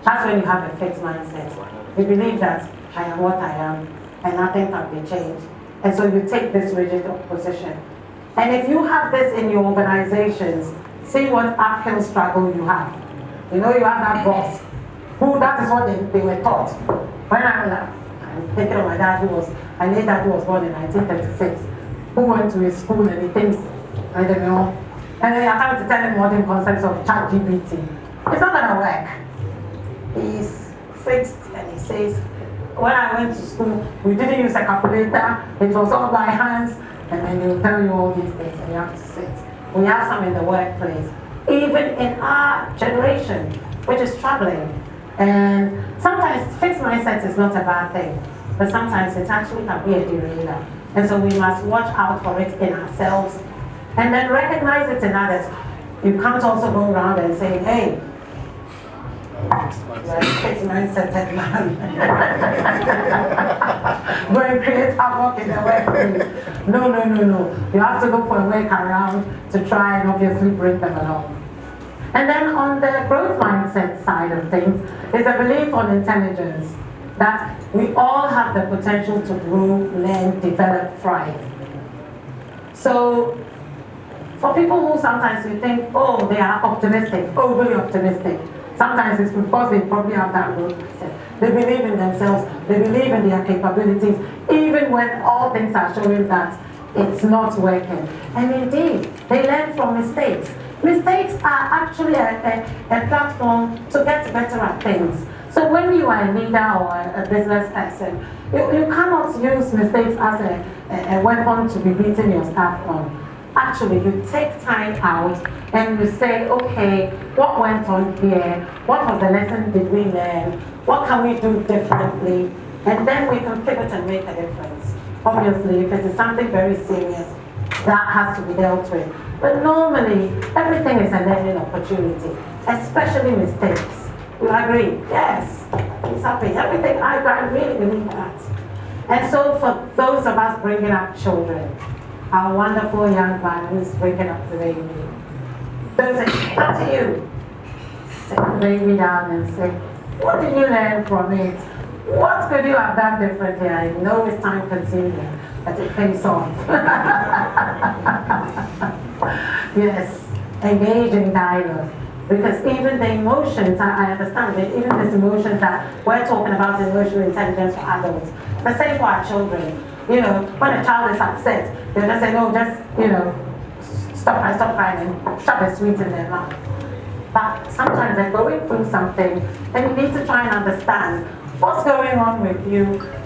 That's when you have a fixed mindset. You believe that I am what I am and nothing can be changed. And so you take this rigid position. And if you have this in your organizations, see what uphill struggle you have. You know, you have that boss who, that is what they were taught. When I'm thinking of my dad who was, my late dad who was born in 1936, who went to his school and he thinks, I don't know, and then I tried to tell him modern concepts of ChatGPT. It's not gonna work. He's fixed and he says, when I went to school, we didn't use a calculator, it was all by hands, and then they'll tell you all these things and you have to sit. We have some in the workplace, even in our generation, which is troubling. And sometimes fixed mindset is not a bad thing, but sometimes it actually can be a derailer. And so we must watch out for it in ourselves and then recognize it in others. You can't also go around and say, hey, you're a fixed mindset man. Go and create havoc in the workplace. No. You have to go for a workaround to try and obviously bring them along. And then on the growth mindset side of things is a belief on intelligence, that we all have the potential to grow, learn, develop, thrive. So for people who sometimes you think, oh, they are optimistic, overly optimistic, sometimes it's because they probably have that growth mindset. They believe in themselves, they believe in their capabilities, even when all things are showing that it's not working. And indeed, they learn from mistakes. Mistakes are actually a platform to get better at things. So when you are a leader or a business person, you cannot use mistakes as a weapon to be beating your staff on. Actually, you take time out and you say, okay, what went on here? What was the lesson did we learn? What can we do differently? And then we can pivot and make a difference. Obviously, if it is something very serious, that has to be dealt with. But normally, everything is a learning opportunity, especially mistakes. You agree? Yes. It's happening. Everything, I really believe that. And so for those of us bringing up children, our wonderful young man who's bringing up the baby, don't say, not to you. Sit the baby down and say, what did you learn from it? What could you have done differently? I know it's time consuming, but it pays off. Yes, engage in dialogue. Because even the emotions, I understand that even these emotions that we're talking about, emotional intelligence for adults, the same for our children. You know, when a child is upset, they'll just say, no, just, stop crying and shove a sweet in their mouth. But sometimes they're going through something and you need to try and understand what's going on with you,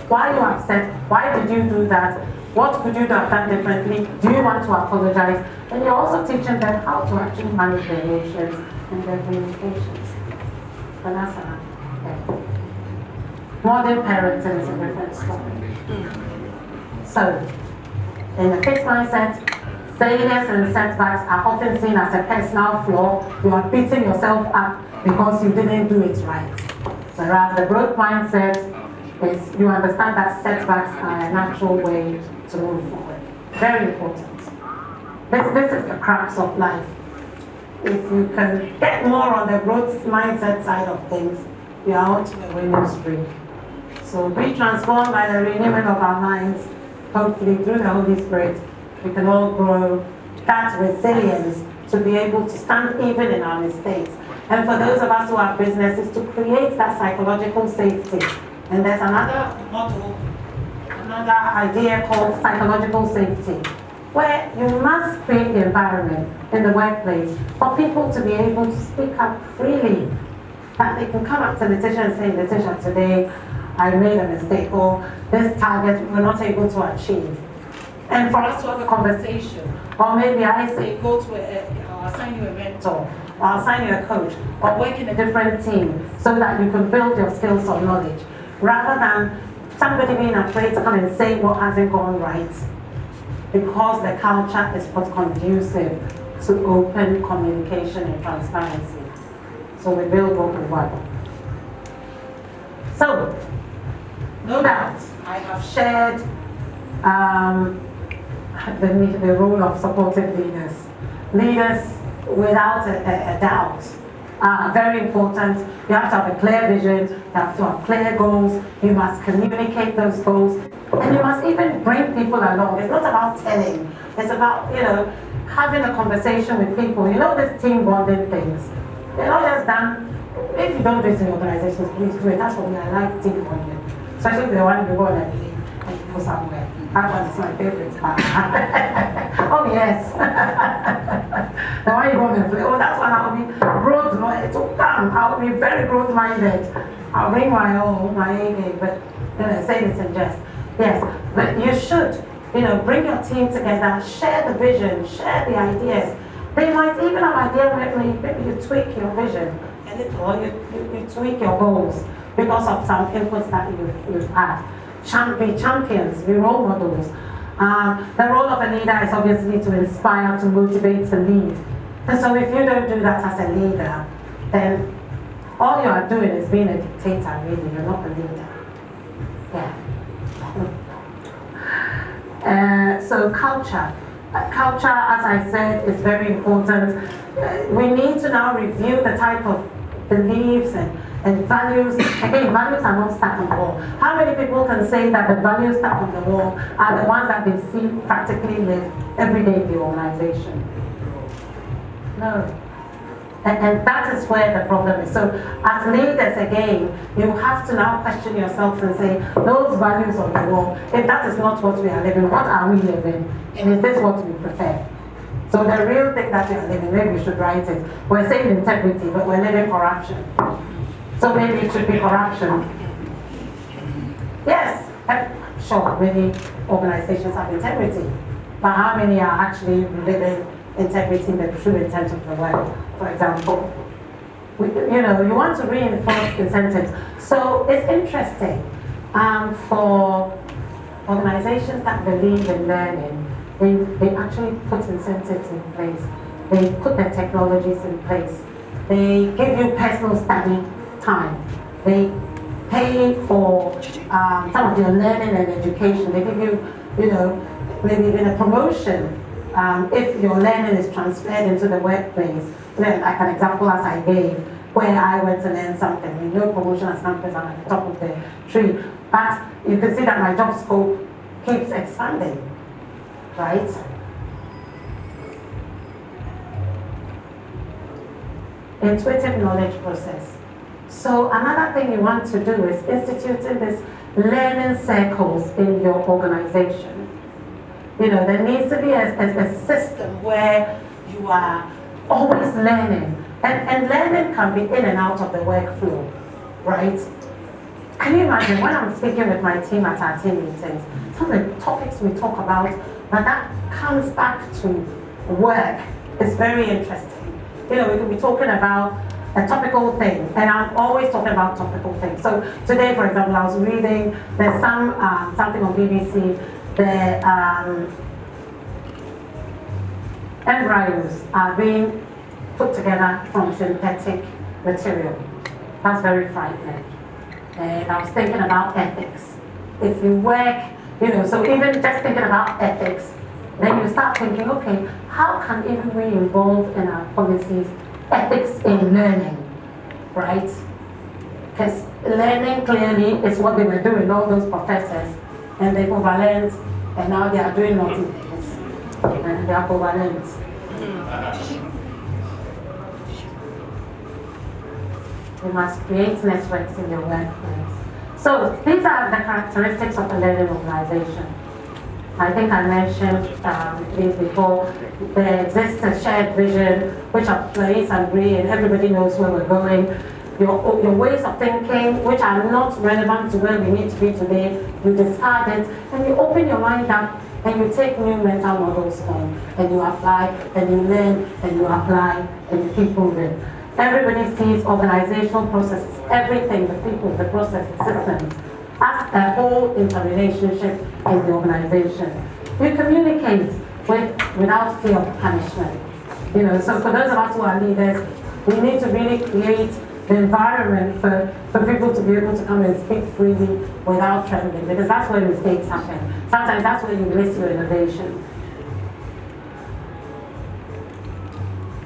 why are you upset, why did you do that, what could you have done differently, do you want to apologize? And you're also teaching them how to actually manage their emotions and their communications. Vanessa, okay. Modern parenting is a different story. So, in a fixed mindset, failures and setbacks are often seen as a personal flaw. You are beating yourself up because you didn't do it right. Whereas the growth mindset is you understand that setbacks are a natural way to move forward. Very important. This is the crux of life. If you can get more on the growth mindset side of things, you are out to the winning streak. So be transformed by the renewing of our minds, hopefully through the Holy Spirit, we can all grow that resilience to be able to stand even in our mistakes. And for those of us who have businesses, to create that psychological safety. And there's another model, another idea called psychological safety, where you must create the environment in the workplace for people to be able to speak up freely. That they can come up to Letitia and say, Letitia, today I made a mistake, or this target we were not able to achieve. And for us to have a conversation, or maybe I say, go to I'll assign you a mentor, or I'll assign you a coach, or work in a different team so that you can build your skills or knowledge, rather than somebody being afraid to come and say what hasn't gone right, because the culture is not conducive to open communication and transparency. So we build what we want. So, no doubt, I have shared the role of supportive leaders. Leaders, without a doubt, are very important. You have to have a clear vision, you have to have clear goals, you must communicate those goals, and you must even bring people along. It's not about telling, it's about, having a conversation with people. These team bonding things. They're not just done. If you don't do it in organizations, please do it. That's what I like team bonding. Especially the one you go on a plane and you go somewhere. That one is my favorite part. Oh yes. The one you go on a plane. Oh, that's one I'll be growth. It will come. I'll be very growth minded. I'll bring my own, my A game, but say this in jest. Yes, but you should, bring your team together, share the vision, share the ideas. They might even have ideas, maybe you tweak your vision a little, or you tweak your goals because of some inputs that you've had. Be champions, be role models. The role of a leader is obviously to inspire, to motivate, to lead. And so if you don't do that as a leader, then all you are doing is being a dictator, really. You're not a leader. Yeah. So culture. Culture, as I said, is very important. We need to now review the type of beliefs and values. Again, values are not stuck on the wall. How many people can say that the values stuck on the wall are the ones that they see practically live every day in the organization? No. And that is where the problem is. So as leaders, again, you have to now question yourself and say, those values on the wall, if that is not what we are living, what are we living? And is this what we prefer? So the real thing that we are living, maybe we should write it. We're saying integrity, but we're living corruption. So maybe it should be corruption. Yes, sure, many organizations have integrity, but how many are actually living integrity in the true intent of the word? For example, you want to reinforce incentives. So it's interesting for organizations that believe in learning. They actually put incentives in place. They put their technologies in place. They give you personal study time. They pay for some of your learning and education. They give you, maybe even a promotion if your learning is transferred into the workplace. Like an example as I gave, where I went to learn something. No promotion as long as I'm at the top of the tree. But you can see that my job scope keeps expanding. Right? Intuitive knowledge process. So another thing you want to do is instituting this learning circles in your organization. There needs to be a system where you are always learning. And learning can be in and out of the workflow, right? Can you imagine when I'm speaking with my team at our team meetings, some of the topics we talk about, but that comes back to work. It's very interesting. We could be talking about a topical thing, and I'm always talking about topical things. So today, for example, I was reading, there's something on BBC, the embryos are being put together from synthetic material. That's very frightening. And I was thinking about ethics. If you work, so even just thinking about ethics, then you start thinking, okay, how can even we involve in our policies ethics in learning, right? Because learning clearly is what they were doing, all those professors, and they've overlearned, and now they are doing naughty things, and they are overlearned. You must create networks in your workplace. So these are the characteristics of a learning organization. I think I mentioned these before. There exists a shared vision, which employees agree, and everybody knows where we're going. Your ways of thinking, which are not relevant to where we need to be today, you discard it, and you open your mind up, and you take new mental models on, and you apply, and you learn, and you apply, and you keep moving. Everybody sees organizational processes, everything, the people, the process, the systems, as a whole interrelationship in the organization. You communicate without fear of punishment. So for those of us who are leaders, we need to really create the environment for people to be able to come and speak freely without trembling, because that's where mistakes happen. Sometimes that's where you miss your innovation.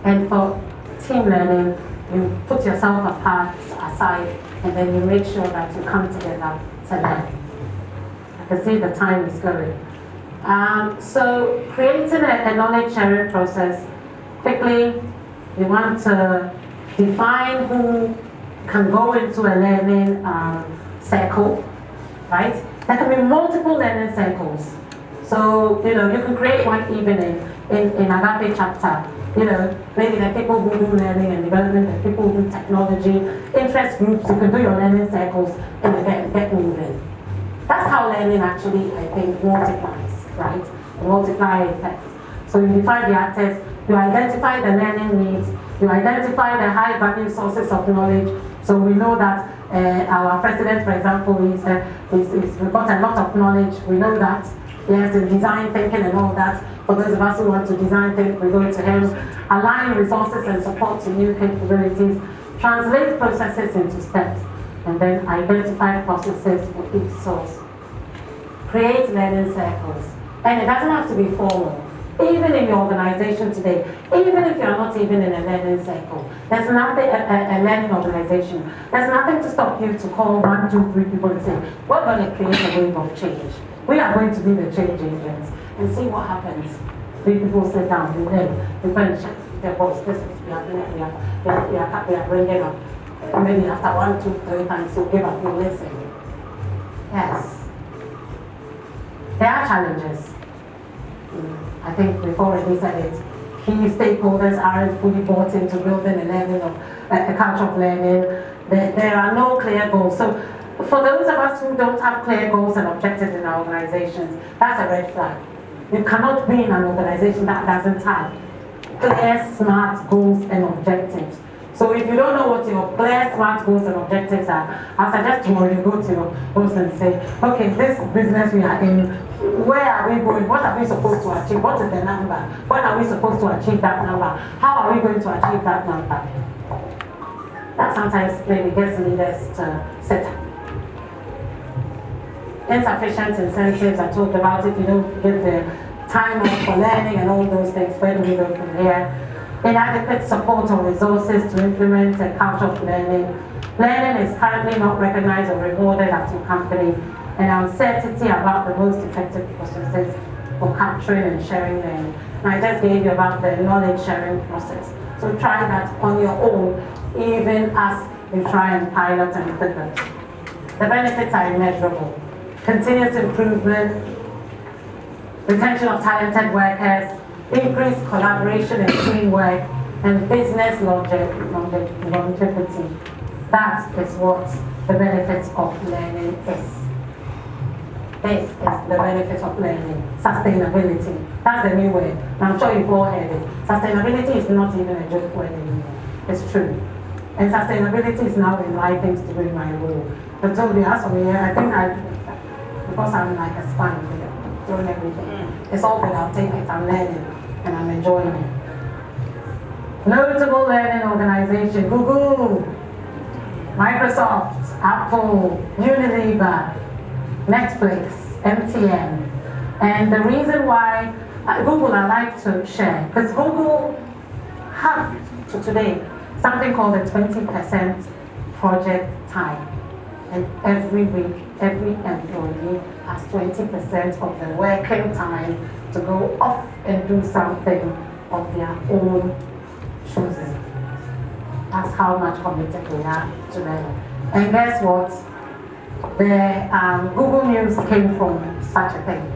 And for team learning, you put yourself aside, and then you make sure that you come together to learn. I can see the time is going. So creating a knowledge sharing process, quickly, we want to define who can go into a learning circle, right? There can be multiple learning circles. So, you can create one evening in Agape Chapter. Maybe there are people who do learning and development, there are people who do technology, interest groups. You can do your learning circles and again, get moving. That's how learning actually, I think, multiplies, right? The multiplier effect. So you define the actors, you identify the learning needs, you identify the high value sources of knowledge. So we know that our president, for example, we've got a lot of knowledge. We know that. Yes, in design thinking and all that. For those of us who want to design think, we go to him. Align resources and support to new capabilities. Translate processes into steps. And then identify processes for each source. Create learning circles. And it doesn't have to be formal. Even in your organization today, even if you're not even in a learning circle, there's nothing, a learning organization, there's nothing to stop you to call 1, 2, 3 people and say, we're going to create a wave of change. We are going to be the change agents and see what happens. 3 people sit down, we learn, we check their boss, this is we are bringing up. And maybe after 1, 2, 3 times, you give up, you listen. Yes. There are challenges. I think we've already said it. Key stakeholders aren't fully bought into building a culture of learning. There are no clear goals. So for those of us who don't have clear goals and objectives in our organizations, that's a red flag. You cannot be in an organization that doesn't have clear, smart goals and objectives. So if you don't know what your clear, smart goals and objectives are, I suggest tomorrow you go to your boss and say, okay, this business we are in, where are we going? What are we supposed to achieve? What is the number? When are we supposed to achieve that number? How are we going to achieve that number? That sometimes maybe gets leaders to set up. Insufficient incentives, I talked about it, you don't give the time off for learning and all those things. Where do we go from here? Inadequate support or resources to implement a culture of learning. Learning is currently not recognized or rewarded at your company, and uncertainty about the most effective processes for capturing and sharing learning. And I just gave you about the knowledge sharing process. So try that on your own, even as you try and pilot and pivot. The benefits are immeasurable. Continuous improvement, retention of talented workers, increased collaboration and teamwork, and business longevity. That is what the benefits of learning is. This is the benefit of learning. Sustainability. That's the new word. I'm sure you've all heard it. Sustainability is not even a joke word anymore. It's true. And sustainability is now in my things to do in my role. I told you, as for me, I think because I'm like a sponge, doing everything. It's all good, I'll take it, I'm learning, and I'm enjoying it. Notable learning organization, Google. Microsoft, Apple, Unilever, Netflix, MTN. And the reason why Google I like to share, because Google have to today something called a 20% project time. And every week, every employee has 20% of their working time to go off and do something of their own choosing. That's how much committed we are to them. And guess what? The Google News came from such a thing.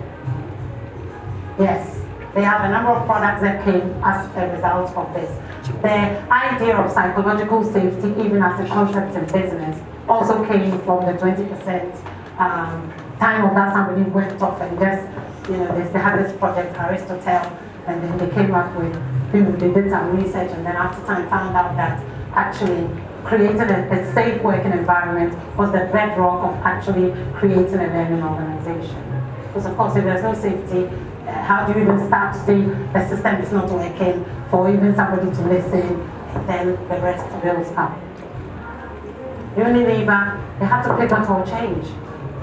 Yes, they have a number of products that came as a result of this. The idea of psychological safety, even as a concept in business, also came from the 20% time of that somebody went off and just, they had this project, Aristotle, and then they came up with, they did some research, and then after time found out that actually creating a safe working environment was the bedrock of actually creating a learning organization. Because of course, if there's no safety, how do you even start to see the system is not working for even somebody to listen, and then the rest builds up. Unilever, they have to pivot or change.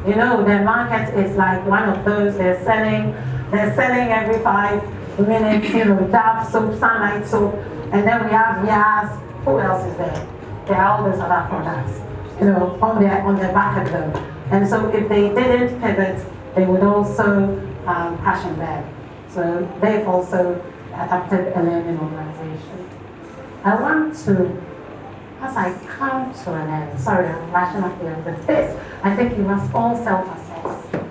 Their market is like one of those, they're selling every 5 minutes, Dove soap, Sunlight soap, and then we have Yas. Who else is there? There are all those other products, on their back of them. And so if they didn't pivot, they would also crash and burn. So they've also adopted a learning organization. I want to, as I come to an end, sorry, I'm flashing up here with this, I think you must all self-assess.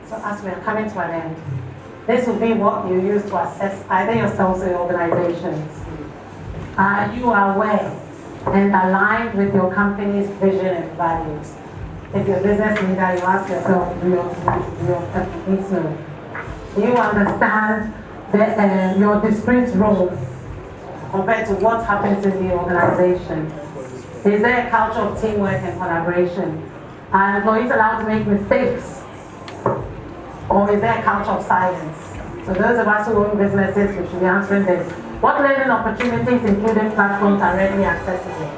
So as we're coming to an end, this will be what you use to assess either yourselves or your organizations. Are you aware and aligned with your company's vision and values? If you're a business leader, you ask yourself, do your employees know? Do you understand your discrete role compared to what happens in the organization? Is there a culture of teamwork and collaboration? Are employees allowed to make mistakes? Or is there a culture of silence? So those of us who own businesses, we should be answering this. What learning opportunities, including platforms, are readily accessible?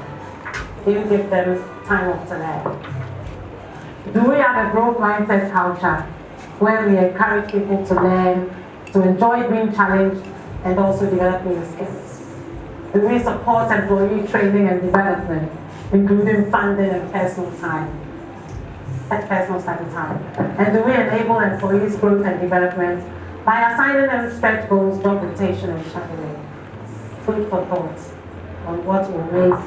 Do you give them time off to learn? Do we have a growth mindset culture where we encourage people to learn, to enjoy being challenged, and also develop new skills? Do we support employee training and development, including funding and personal study time? And do we enable employees' growth and development by assigning them stretch goals, job rotation, and shadowing? Food for thought on what will make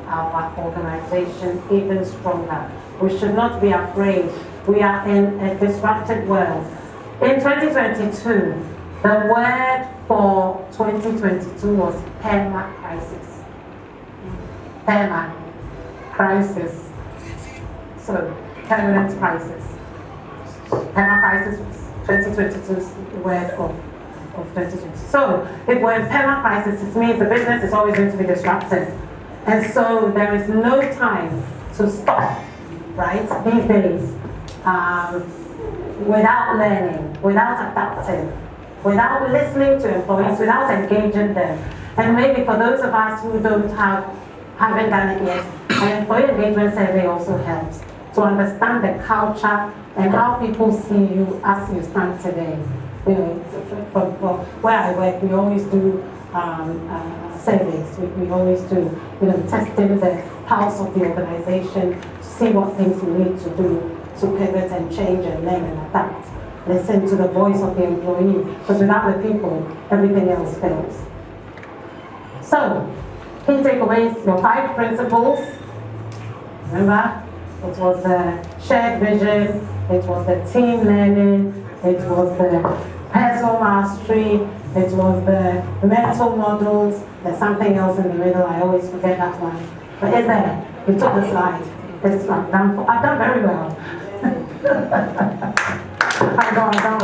our organization even stronger. We should not be afraid. We are in a disrupted world. In 2022, the word for 2022 was perma crisis. Perma crisis. So, permanent crisis. Perma crisis was 2022's word of 2020. So, if we're in perma crisis, it means the business is always going to be disrupted. And so, there is no time to stop, right, these days, without learning, without adapting, without listening to employees, without engaging them. And maybe for those of us who haven't done it yet, an employee engagement survey also helps to understand the culture and how people see you as you stand today. For where I work, we always do surveys. We always do, testing the pulse of the organization to see what things we need to do to pivot and change and learn and adapt. Listen to the voice of the employee, because without the people, everything else fails. So, key takeaways, your 5 principles. Remember, it was the shared vision, it was the team learning, it was the personal mastery, it was the mental models. There's something else in the middle, I always forget that one. But is there? You took the slide. I've done very well. I've done well.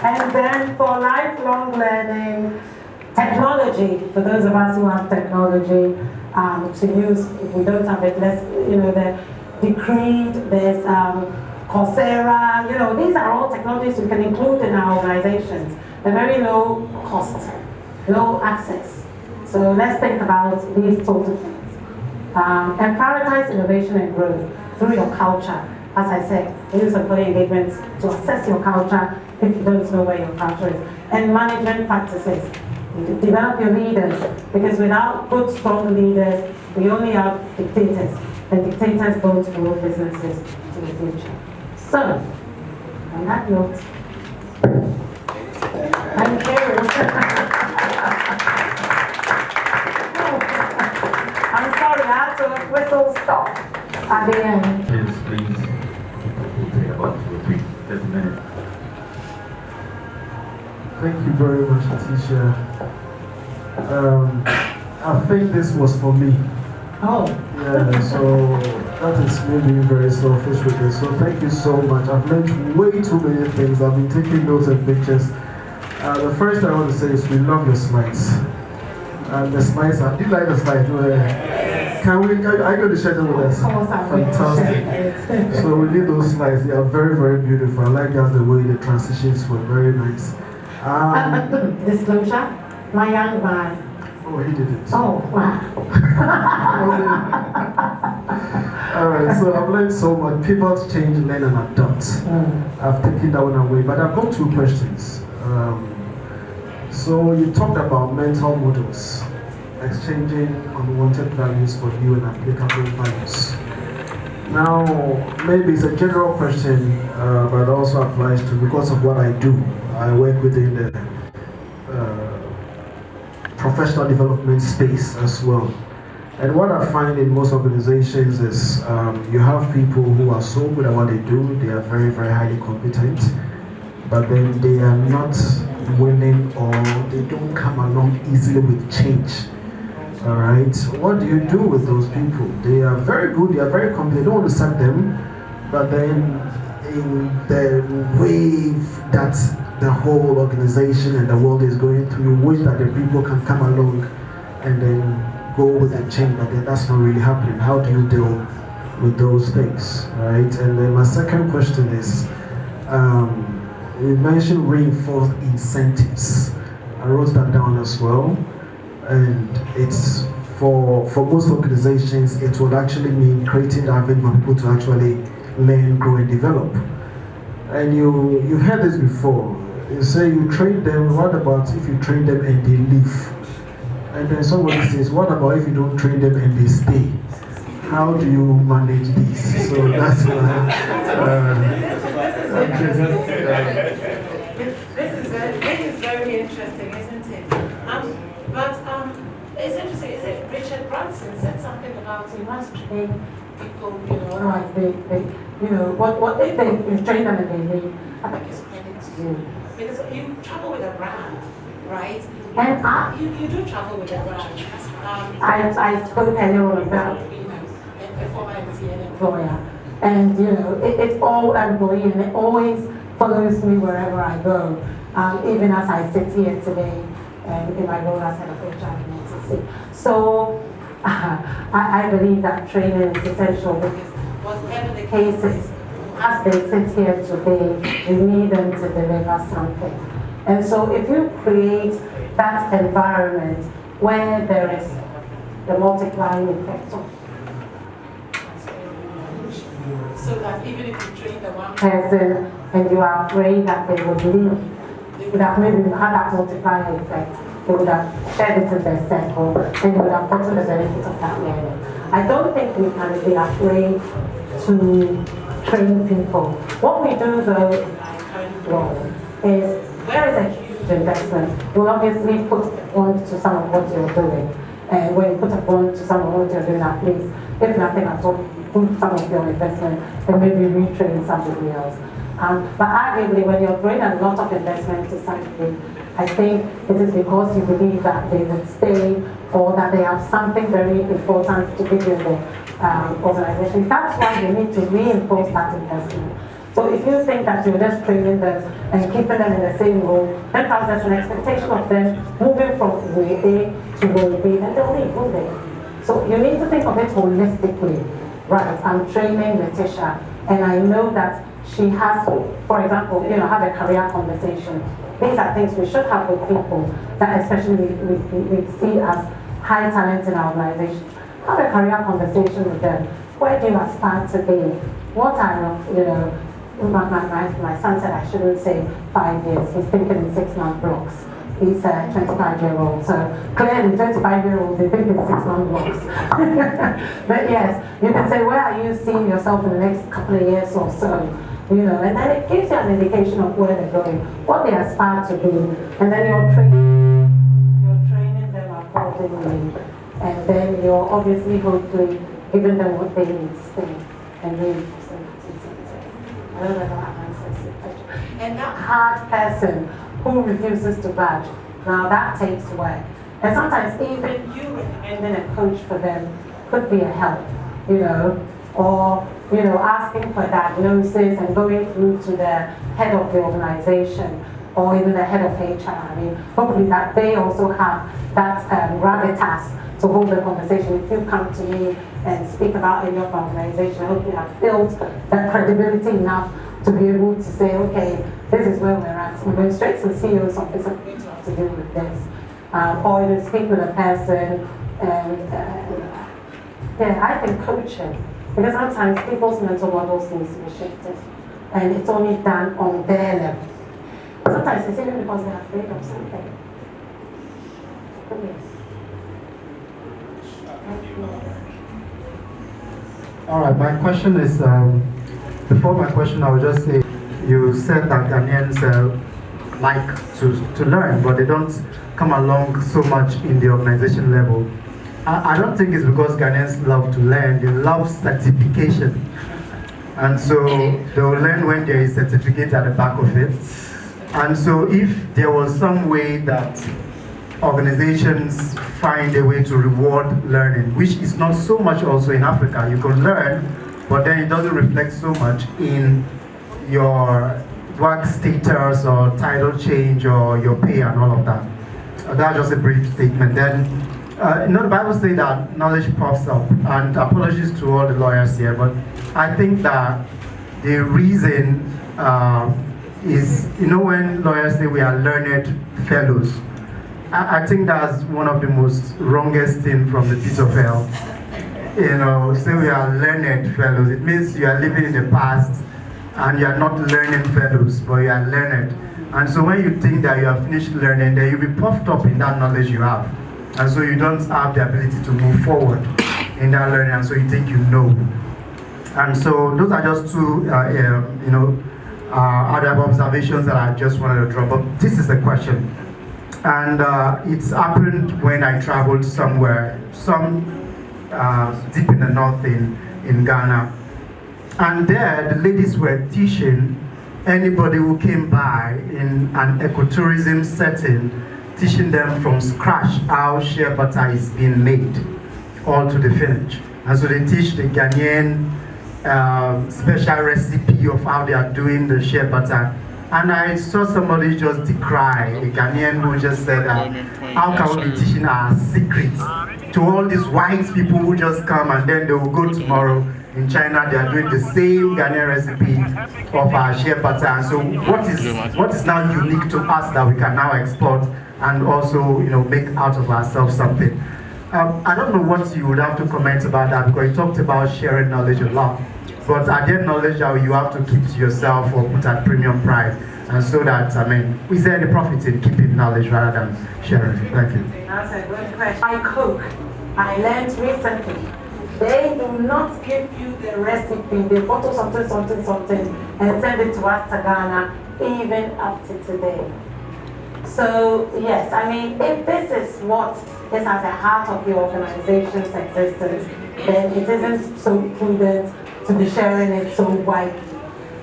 And then for lifelong learning, technology, for those of us who have technology to use, if we don't have it, the Decreed, there's Coursera, these are all technologies we can include in our organizations. They're very low cost, low access. So let's think about these sort of things. And prioritize innovation and growth through your culture. As I said, use employee engagement to assess your culture if you don't know where your culture is. And management practices. Develop your leaders, because without good, strong leaders, we only have dictators, and dictators don't grow businesses to the future. So, on that note, thank you. I'm sorry, I had to whistle stop at the end. Yes, please. We'll take about 30 minutes. Thank you very much, Letitia. I think this was for me. Oh. Yeah, so that is me being very selfish with this. So thank you so much. I've learned way too many things. I've been taking notes and pictures. The first thing I want to say is we love your slides. The slides are, do you like the slides? Are you going to share them with us? Fantastic. So we need those slides. They are very, very beautiful. I like that the way the transitions were very nice. Disclosure, my young man. Oh, he did it. Oh, wow. Alright, so I've learned so much. Pivot, change, learn, and adopt. I've taken that one away, but I've got two questions. So you talked about mental models, exchanging unwanted values for new and applicable values. Now, maybe it's a general question, but it also applies to, because of what I do. I work within the professional development space as well. And what I find in most organizations is you have people who are so good at what they do, they are very, very highly competent, but then they are not willing, or they don't come along easily with change. All right, what do you do with those people? They are very good, they are very competent, you don't want to sack them, but then in the wave that the whole organization and the world is going through, you wish that the people can come along and then go with the change, but then that's not really happening. How do you deal with those things, right? And then my second question is, we mentioned reinforced incentives. I wrote that down as well. And it's for most organizations, it would actually mean creating the avenue for people to actually learn, grow, and develop. And you've heard this before. You say you train them. What about if you train them and they leave? And then somebody says, what about if you don't train them and they stay? How do you manage this? So that's why. This is very interesting, isn't it? But it's interesting. Is it Richard Branson said something about you must train people, otherwise they what if you train them and they leave? I think it's credit to you, because you travel with a brand, right? And you do travel with a brand. I spoke earlier on about a former MTN employer, and it's all employee, and it always follows me wherever I go. Even as I sit here today, in my role as head of HR in NCC. So I believe that training is essential, because whatever the case is, as they sit here today, we need them to deliver something. And so if you create that environment where there is the multiplying effect of, so that even if you train the one person and you are afraid that they will leave, they would have maybe had that multiplier effect. They would have shared it in their circle, and they would have gotten the benefit of that learning. I don't think we can be afraid to train people. What we do though in my current role is, where is a huge investment, we'll obviously put on to some of what you're doing. And when you put on to some of what you're doing, at least, if nothing at all, put some of your investment and maybe retrain somebody else. But arguably, when you're throwing a lot of investment to somebody, I think it is because you believe that they would stay, or that they have something very important to give in the organization. That's why you need to reinforce that investment. So if you think that you're just training them and keeping them in the same role, then perhaps there's an expectation of them moving from way A to way B, and they'll leave, won't they? So you need to think of it holistically. Right, I'm training Letitia, and I know that she has, for example, have a career conversation. These are things we should have with people that especially we see as high talent in our organization. have a career conversation with them. Where do you aspire to be? What are your, my son said I shouldn't say 5 years. He's thinking in 6-month blocks. He's a 25-year-old. So clearly 25-year-olds, they think in 6-month blocks. But yes, you can say, where are you seeing yourself in the next couple of years or so? And then it gives you an indication of where they're going, what they aspire to do, and then you're training them accordingly. And then you're obviously, hopefully, giving them what they need to stay and reinforcing it. I don't know how that answers the question. And that hard person who refuses to budge, now that takes work. And sometimes even you recommending a coach for them could be a help, or asking for diagnosis and going through to the head of the organization or even the head of HR. I mean, hopefully that they also have that gravitas to hold the conversation. If you come to me and speak about any of our organization, hopefully I've built that credibility enough to be able to say, okay, this is where we're at. We're going straight to the CEO's office and we have to deal with this. Or even speak with a person and I think coaching. Because sometimes people's mental models need to be shifted, and it's only done on their level. Sometimes it's even because they're afraid of something. All right, my question is, before my question, I would just say, you said that Ghanaians like to learn, but they don't come along so much in the organization level. I don't think it's because Ghanaians love to learn, they love certification. And so they'll learn when there is certificate at the back of it. And so if there was some way that organizations find a way to reward learning, which is not so much also in Africa, you can learn, but then it doesn't reflect so much in your work status or title change or your pay and all of that. That's just a brief statement. Then, the Bible says that knowledge puffs up, and apologies to all the lawyers here, but I think that the reason is, when lawyers say we are learned fellows, I think that's one of the most wrongest things from the pit of hell. Say we are learned fellows, it means you are living in the past and you are not learning fellows, but you are learned. And so when you think that you have finished learning, then you'll be puffed up in that knowledge you have. And so you don't have the ability to move forward in that learning, and so you think you know. And so those are just two, other observations that I just wanted to draw. But this is a question. And it's happened when I traveled somewhere, deep in the north in Ghana. And there, the ladies were teaching anybody who came by in an ecotourism setting, teaching them from scratch how shea butter is being made, all to the finish. And so they teach the Ghanaian special recipe of how they are doing the shea butter. And I saw somebody just decry, a Ghanaian who just said, how can we be teaching our secrets to all these white people who just come and then they will go tomorrow in China, they are doing the same Ghanaian recipe of our shea butter. And so what is now unique to us that we can now export and also, make out of ourselves something. I don't know what you would have to comment about that, because you talked about sharing knowledge a lot. But are there knowledge that you have to keep to yourself or put at premium price? And so that, is there any profit in keeping knowledge rather than sharing it? Thank you. That's a good question. I cook. I learned recently. They do not give you the recipe. They photo something, and send it to us to Ghana, even up to today. So, yes, if this is what is at the heart of the organization's existence, then it isn't so prudent to be sharing it so widely.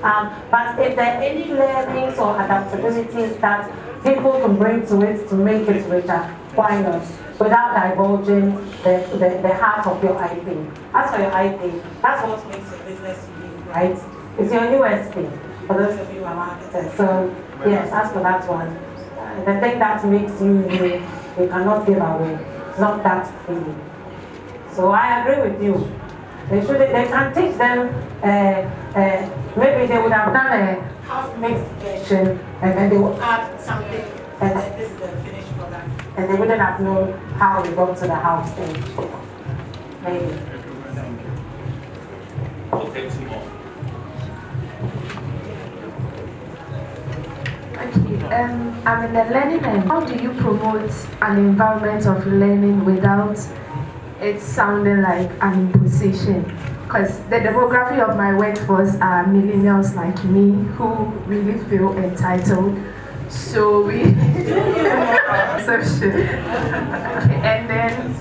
But if there are any learnings or adaptabilities that people can bring to it to make it richer, why not? Without divulging the heart of your IP. As for your IP, that's what makes your business unique, right? It's your USP, for those of you who are marketers. So, yes, as for that one, the thing that makes you unique, you cannot give away. It's not that freely. So I agree with you. They can teach them, maybe they would have done a half-mixed version, and then they would add something, and then this is the finished product. And they wouldn't have known how we got to the house stage. Maybe. Okay, two more. I'm in the learning end. How do you promote an environment of learning without it sounding like an imposition? Because the demography of my workforce are millennials like me who really feel entitled. So we and then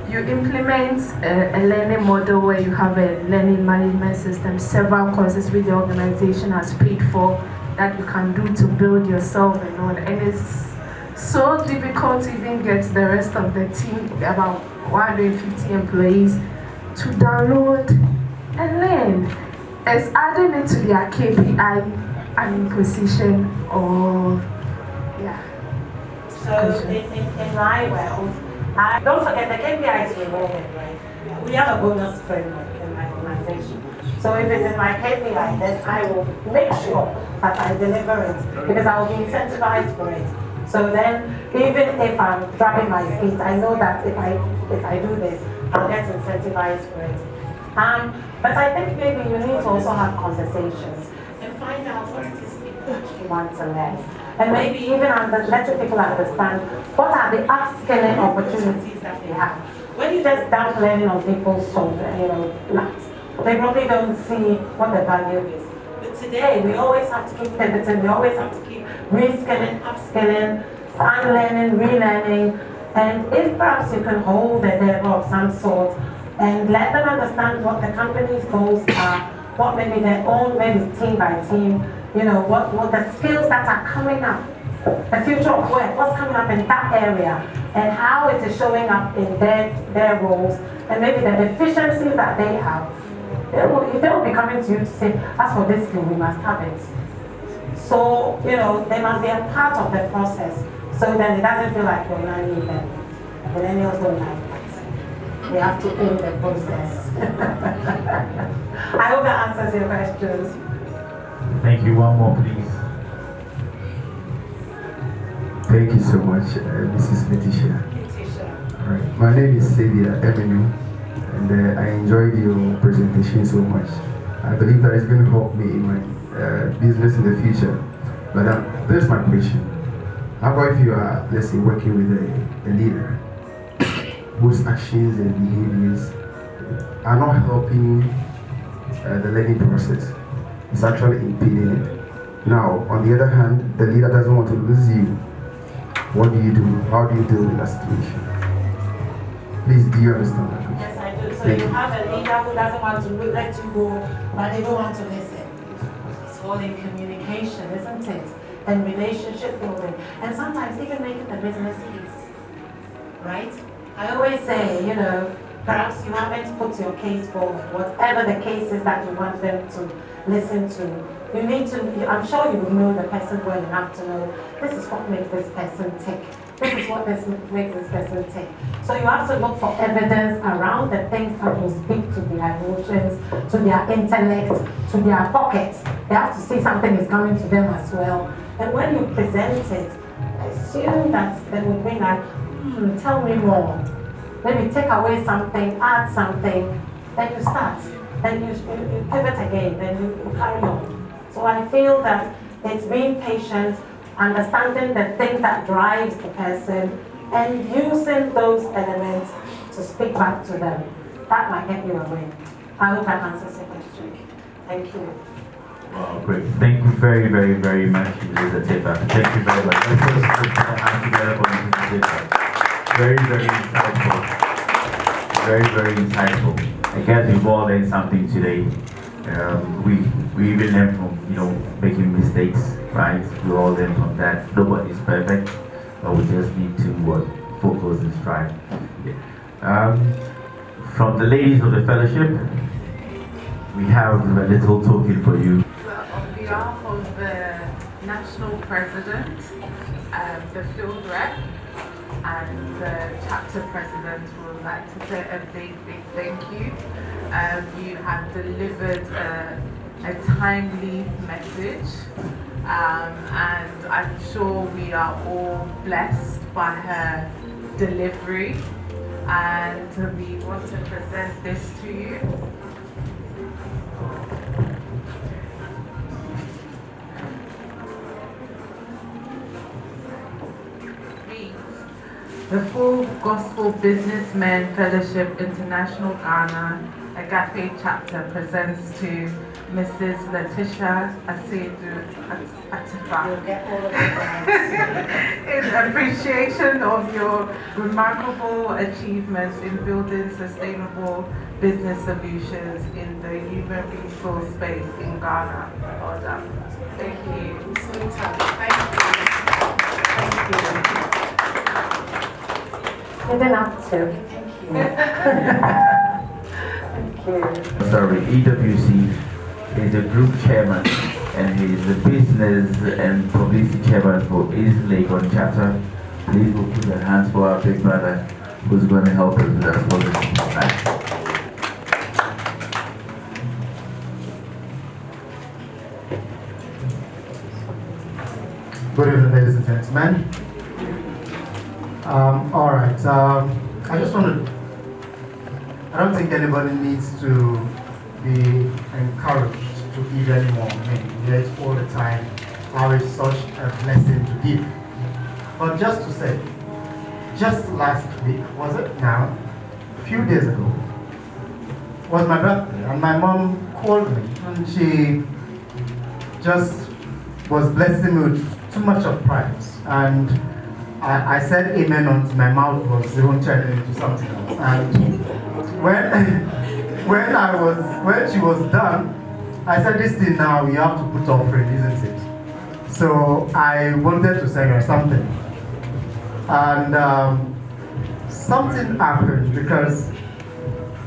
you implement a learning model where you have a learning management system, several courses which the organization has paid for that you can do to build yourself and all. And it's so difficult to even get the rest of the team, about 150 employees, to download and learn. It's adding it to their KPI an imposition or, yeah. So in my world, don't forget the KPI is revolving, right? We have a bonus framework in my organization. So if it's in my KPI, then I will make sure that I deliver it because I will be incentivized for it. So then, even if I'm dragging my feet, I know that if I do this, I'll get incentivized for it. But I think maybe you need to also have conversations and find out what it is people actually want to learn. And maybe even letting people understand what are the upskilling opportunities that they have. When you just dump learning on people's laps, they probably don't see what the value is. But today, we always have to keep pivoting, we always have to keep reskilling, upskilling, unlearning, relearning. And if perhaps you can hold a level of some sort and let them understand what the company's goals are, what maybe their own, maybe team by team, what the skills that are coming up, the future of work, what's coming up in that area, and how it is showing up in their roles, and maybe the deficiencies that they have. They will be coming to you to say, as for this skill, we must have it. So, they must be a part of the process. So then it doesn't feel like you're learning them. Millennials don't like that. They have to own the process. I hope that answers your questions. Thank you. One more, please. Thank you so much, Mrs. Letitia. All right. My name is Asiedu-Attafuah, and I enjoyed your presentation so much. I believe that it's going to help me in my business in the future. But there's my question. How about if you are, let's say, working with a leader whose actions and behaviors are not helping the learning process? It's actually impeding it. Now, on the other hand, the leader doesn't want to lose you. What do you do? How do you deal with that situation? Please, do you understand that? Yes, I do. So you have a leader who doesn't want to let you go, but they don't want to listen. It's all in communication, isn't it? And relationship building. And sometimes even making the business easy. Right? I always say, perhaps you haven't put your case forward, whatever the case is that you want them to listen to. You need to, I'm sure you will know the person well enough to know this is what makes this person tick. This is what makes this person tick. So you have to look for evidence around the things that will speak to their emotions, to their intellect, to their pockets. They have to see something is coming to them as well. And when you present it, assume that they will be like, tell me more. Maybe take away something, add something, then you start. Then you pivot again, then you carry on. So I feel that it's being patient, understanding the thing that drives the person, and using those elements to speak back to them. That might get you a win. I hope that answers your question. Thank you. Wow, great. Thank you very, very, very much, Mrs. Attafuah. Thank you very much. Let's put a hand together for Mrs. Attafuah. Very, very insightful. Very, very insightful. I guess we've all learned something today. We even learn from making mistakes, right? We all learn from that. Nobody's perfect, but we just need to focus and strive. Yeah. From the ladies of the fellowship, we have a little token for you. On behalf of the national president, the field rep, and the chapter president, we would like to say a big, big thank you. You have delivered a timely message, and I'm sure we are all blessed by her delivery. and we want to present this to you. The Full Gospel Businessmen Fellowship International Ghana Agape Chapter presents to Mrs. Letitia Asiedu-Attafuah in appreciation of your remarkable achievements in building sustainable business solutions in the human resource space in Ghana. Well done. Thank you. Thank you. Good enough too. Thank you. Sorry, EWC is the group chairman and he is the business and publicity chairman for East Legon chapter. Please we'll put your hands for our big brother who's going to help us with our publicity tonight. Good evening, ladies and gentlemen. All right. I just want to. I don't think anybody needs to be encouraged to give anymore. I mean, we hear it all the time how it's such a blessing to give. But just to say, just last week, was it now? A few days ago, was my birthday, and my mom called me, and she just was blessing me with too much of pride, and I said amen until my mouth was even turning into something else. And when she was done, I said, this thing now we have to put offering, isn't it? So I wanted to send her something. And something happened because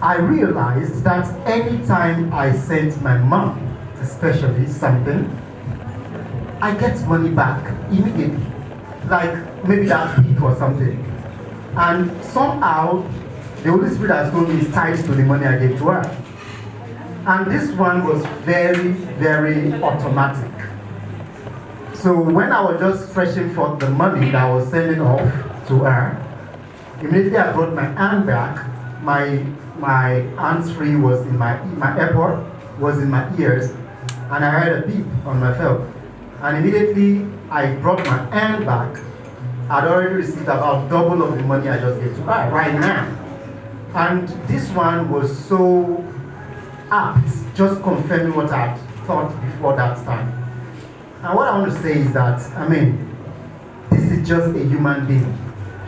I realized that anytime I sent my mom, especially something, I get money back immediately. Like maybe that week or something. And somehow, the Holy Spirit has told me it's tied to the money I gave to her. And this one was very, very automatic. So when I was just fetching for the money that I was sending off to her, immediately I brought my hand back. My hands-free was in my AirPod was in my ears, and I heard a beep on my phone. And immediately I brought my hand back. I'd already received about double of the money I just gave to her right now. And this one was so apt, just confirming what I thought before that time. And what I want to say is that, I mean, this is just a human being.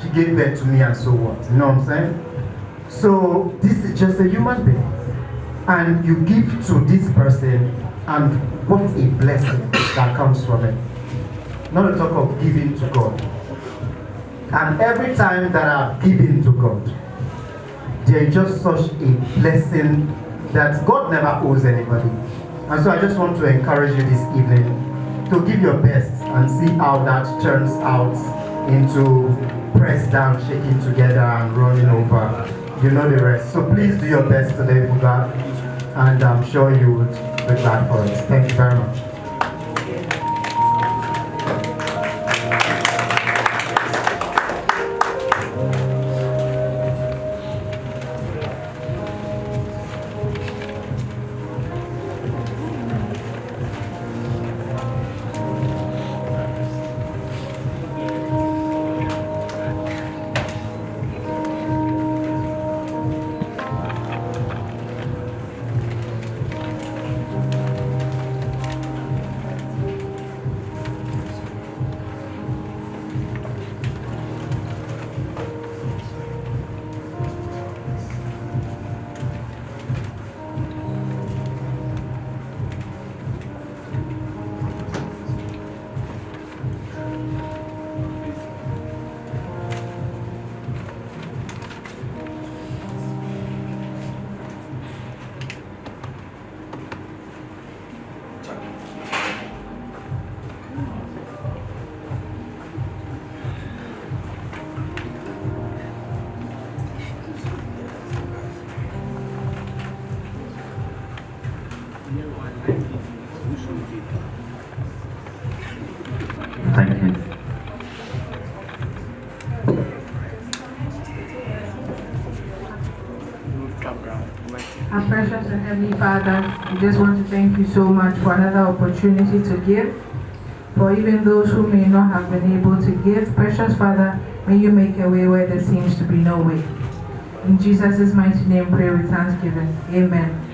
She gave birth to me and so what, you know what I'm saying? So this is just a human being. And you give to this person, and what a blessing that comes from it. Not to talk of giving to God. And every time that I've given to God, there is just such a blessing that God never owes anybody. And so I just want to encourage you this evening to give your best and see how that turns out into pressed down, shaking together and running over. You know the rest. So please do your best today for God, and I'm sure you would be glad for it. Thank you very much. Thank you. Heavenly Father, we just want to thank you so much for another opportunity to give. For even those who may not have been able to give, precious Father, may you make a way where there seems to be no way. In Jesus' mighty name, pray with thanksgiving. Amen.